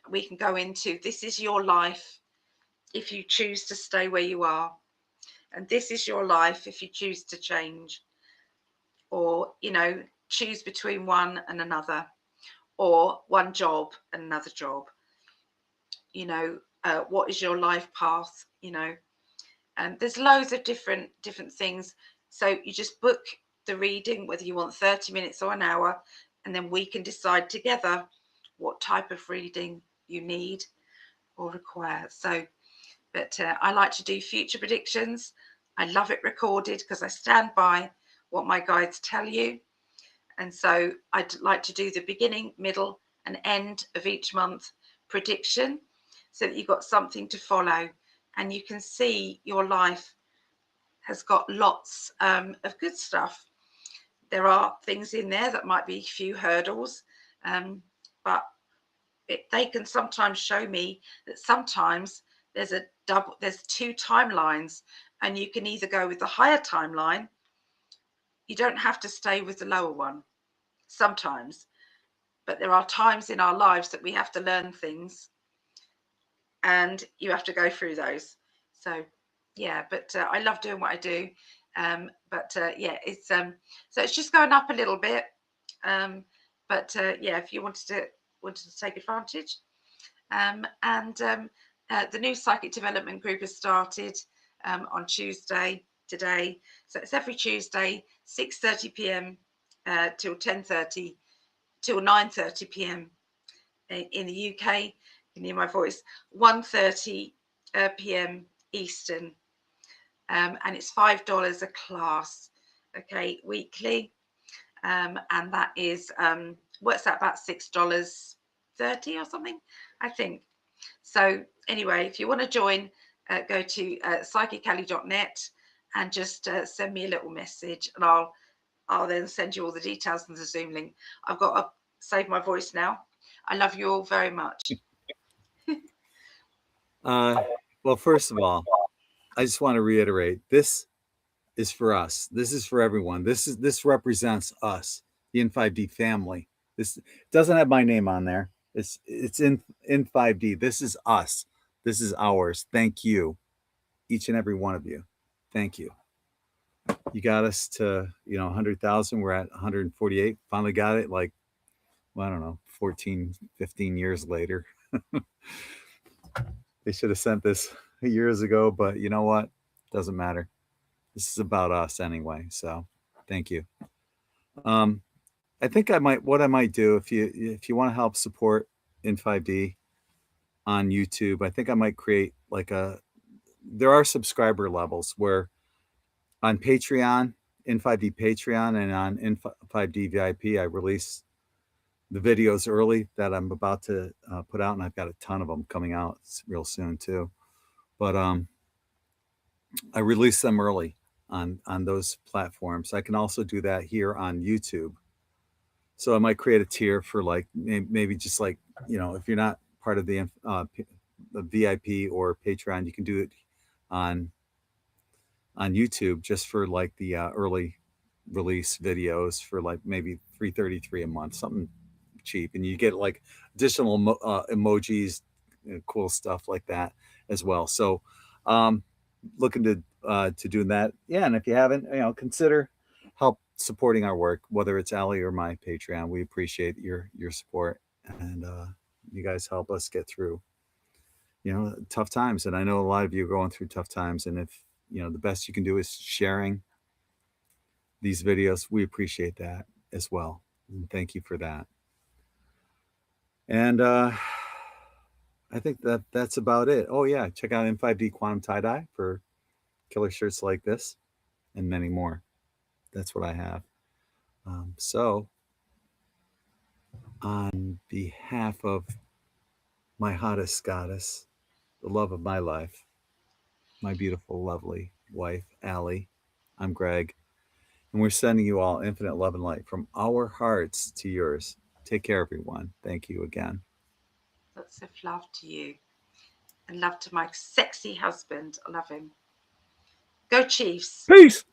We can go into, this is your life if you choose to stay where you are, and this is your life if you choose to change, or choose between one and another, or one job and another job. What is your life path? And there's loads of different things. So you just book the reading, whether you want 30 minutes or an hour, and then we can decide together what type of reading you need or require. So, but I like to do future predictions. I love it recorded because I stand by what my guides tell you. And so I'd like to do the beginning, middle, and end of each month prediction, so that you've got something to follow and you can see your life has got lots of good stuff. There are things in there that might be a few hurdles, but they can sometimes show me that sometimes there's two timelines, and you can either go with the higher timeline. You don't have to stay with the lower one sometimes, but there are times in our lives that we have to learn things, and you have to go through those. So yeah, but I love doing what I do. Yeah, it's so it's just going up a little bit. Yeah, if you wanted to take advantage, the new psychic development group has started on Tuesday today. So it's every Tuesday, 6:30 p.m. Till 10:30 till 9:30 p.m. in the UK. You can hear my voice. 1:30 p.m. Eastern, and it's $5 a class. Okay, weekly, and that is works out about $6.30 or something, I think. So anyway, if you want to join, go to PsychicAlly.net and just send me a little message, and I'll then send you all the details and the Zoom link. I've got to save my voice now. I love you all very much. Well, first of all, I just want to reiterate, this is for us. This is for everyone. This represents us, the In5D family. This doesn't have my name on there. It's in 5D. This is us. This is ours. Thank you, each and every one of you. Thank you. You got us to 100,000. We're at 148. Finally got it. Like, well, I don't know, 14, 15 years later. They should have sent this years ago, but you know what? Doesn't matter. This is about us anyway. So thank you. I think what I might do, if you want to help support In5D on YouTube, I think I might create there are subscriber levels where on Patreon, In5D Patreon, and on In5D VIP, I release the videos early that I'm about to put out, and I've got a ton of them coming out real soon too. But I release them early on those platforms. I can also do that here on YouTube. So I might create a tier for like maybe just like, you know, if you're not part of the VIP or Patreon, you can do it on YouTube just for like the early release videos for like maybe $3.33 a month, something cheap, and you get like additional emojis, cool stuff like that as well. So looking to doing that. Yeah, and if you haven't, you know, consider help supporting our work, whether it's Allie or my Patreon. We appreciate your support, and you guys help us get through, you know, tough times. And I know a lot of you are going through tough times, and if, you know, the best you can do is sharing these videos, we appreciate that as well, and thank you for that. And I think that's about it. Oh yeah, check out In5D Quantum Tie-Dye for killer shirts like this and many more. That's what I have. So on behalf of my hottest goddess, the love of my life, my beautiful, lovely wife, Allie, I'm Gregg, and we're sending you all infinite love and light from our hearts to yours. Take care, everyone. Thank you again. Lots of love to you, and love to my sexy husband. I love him. Go Chiefs. Peace.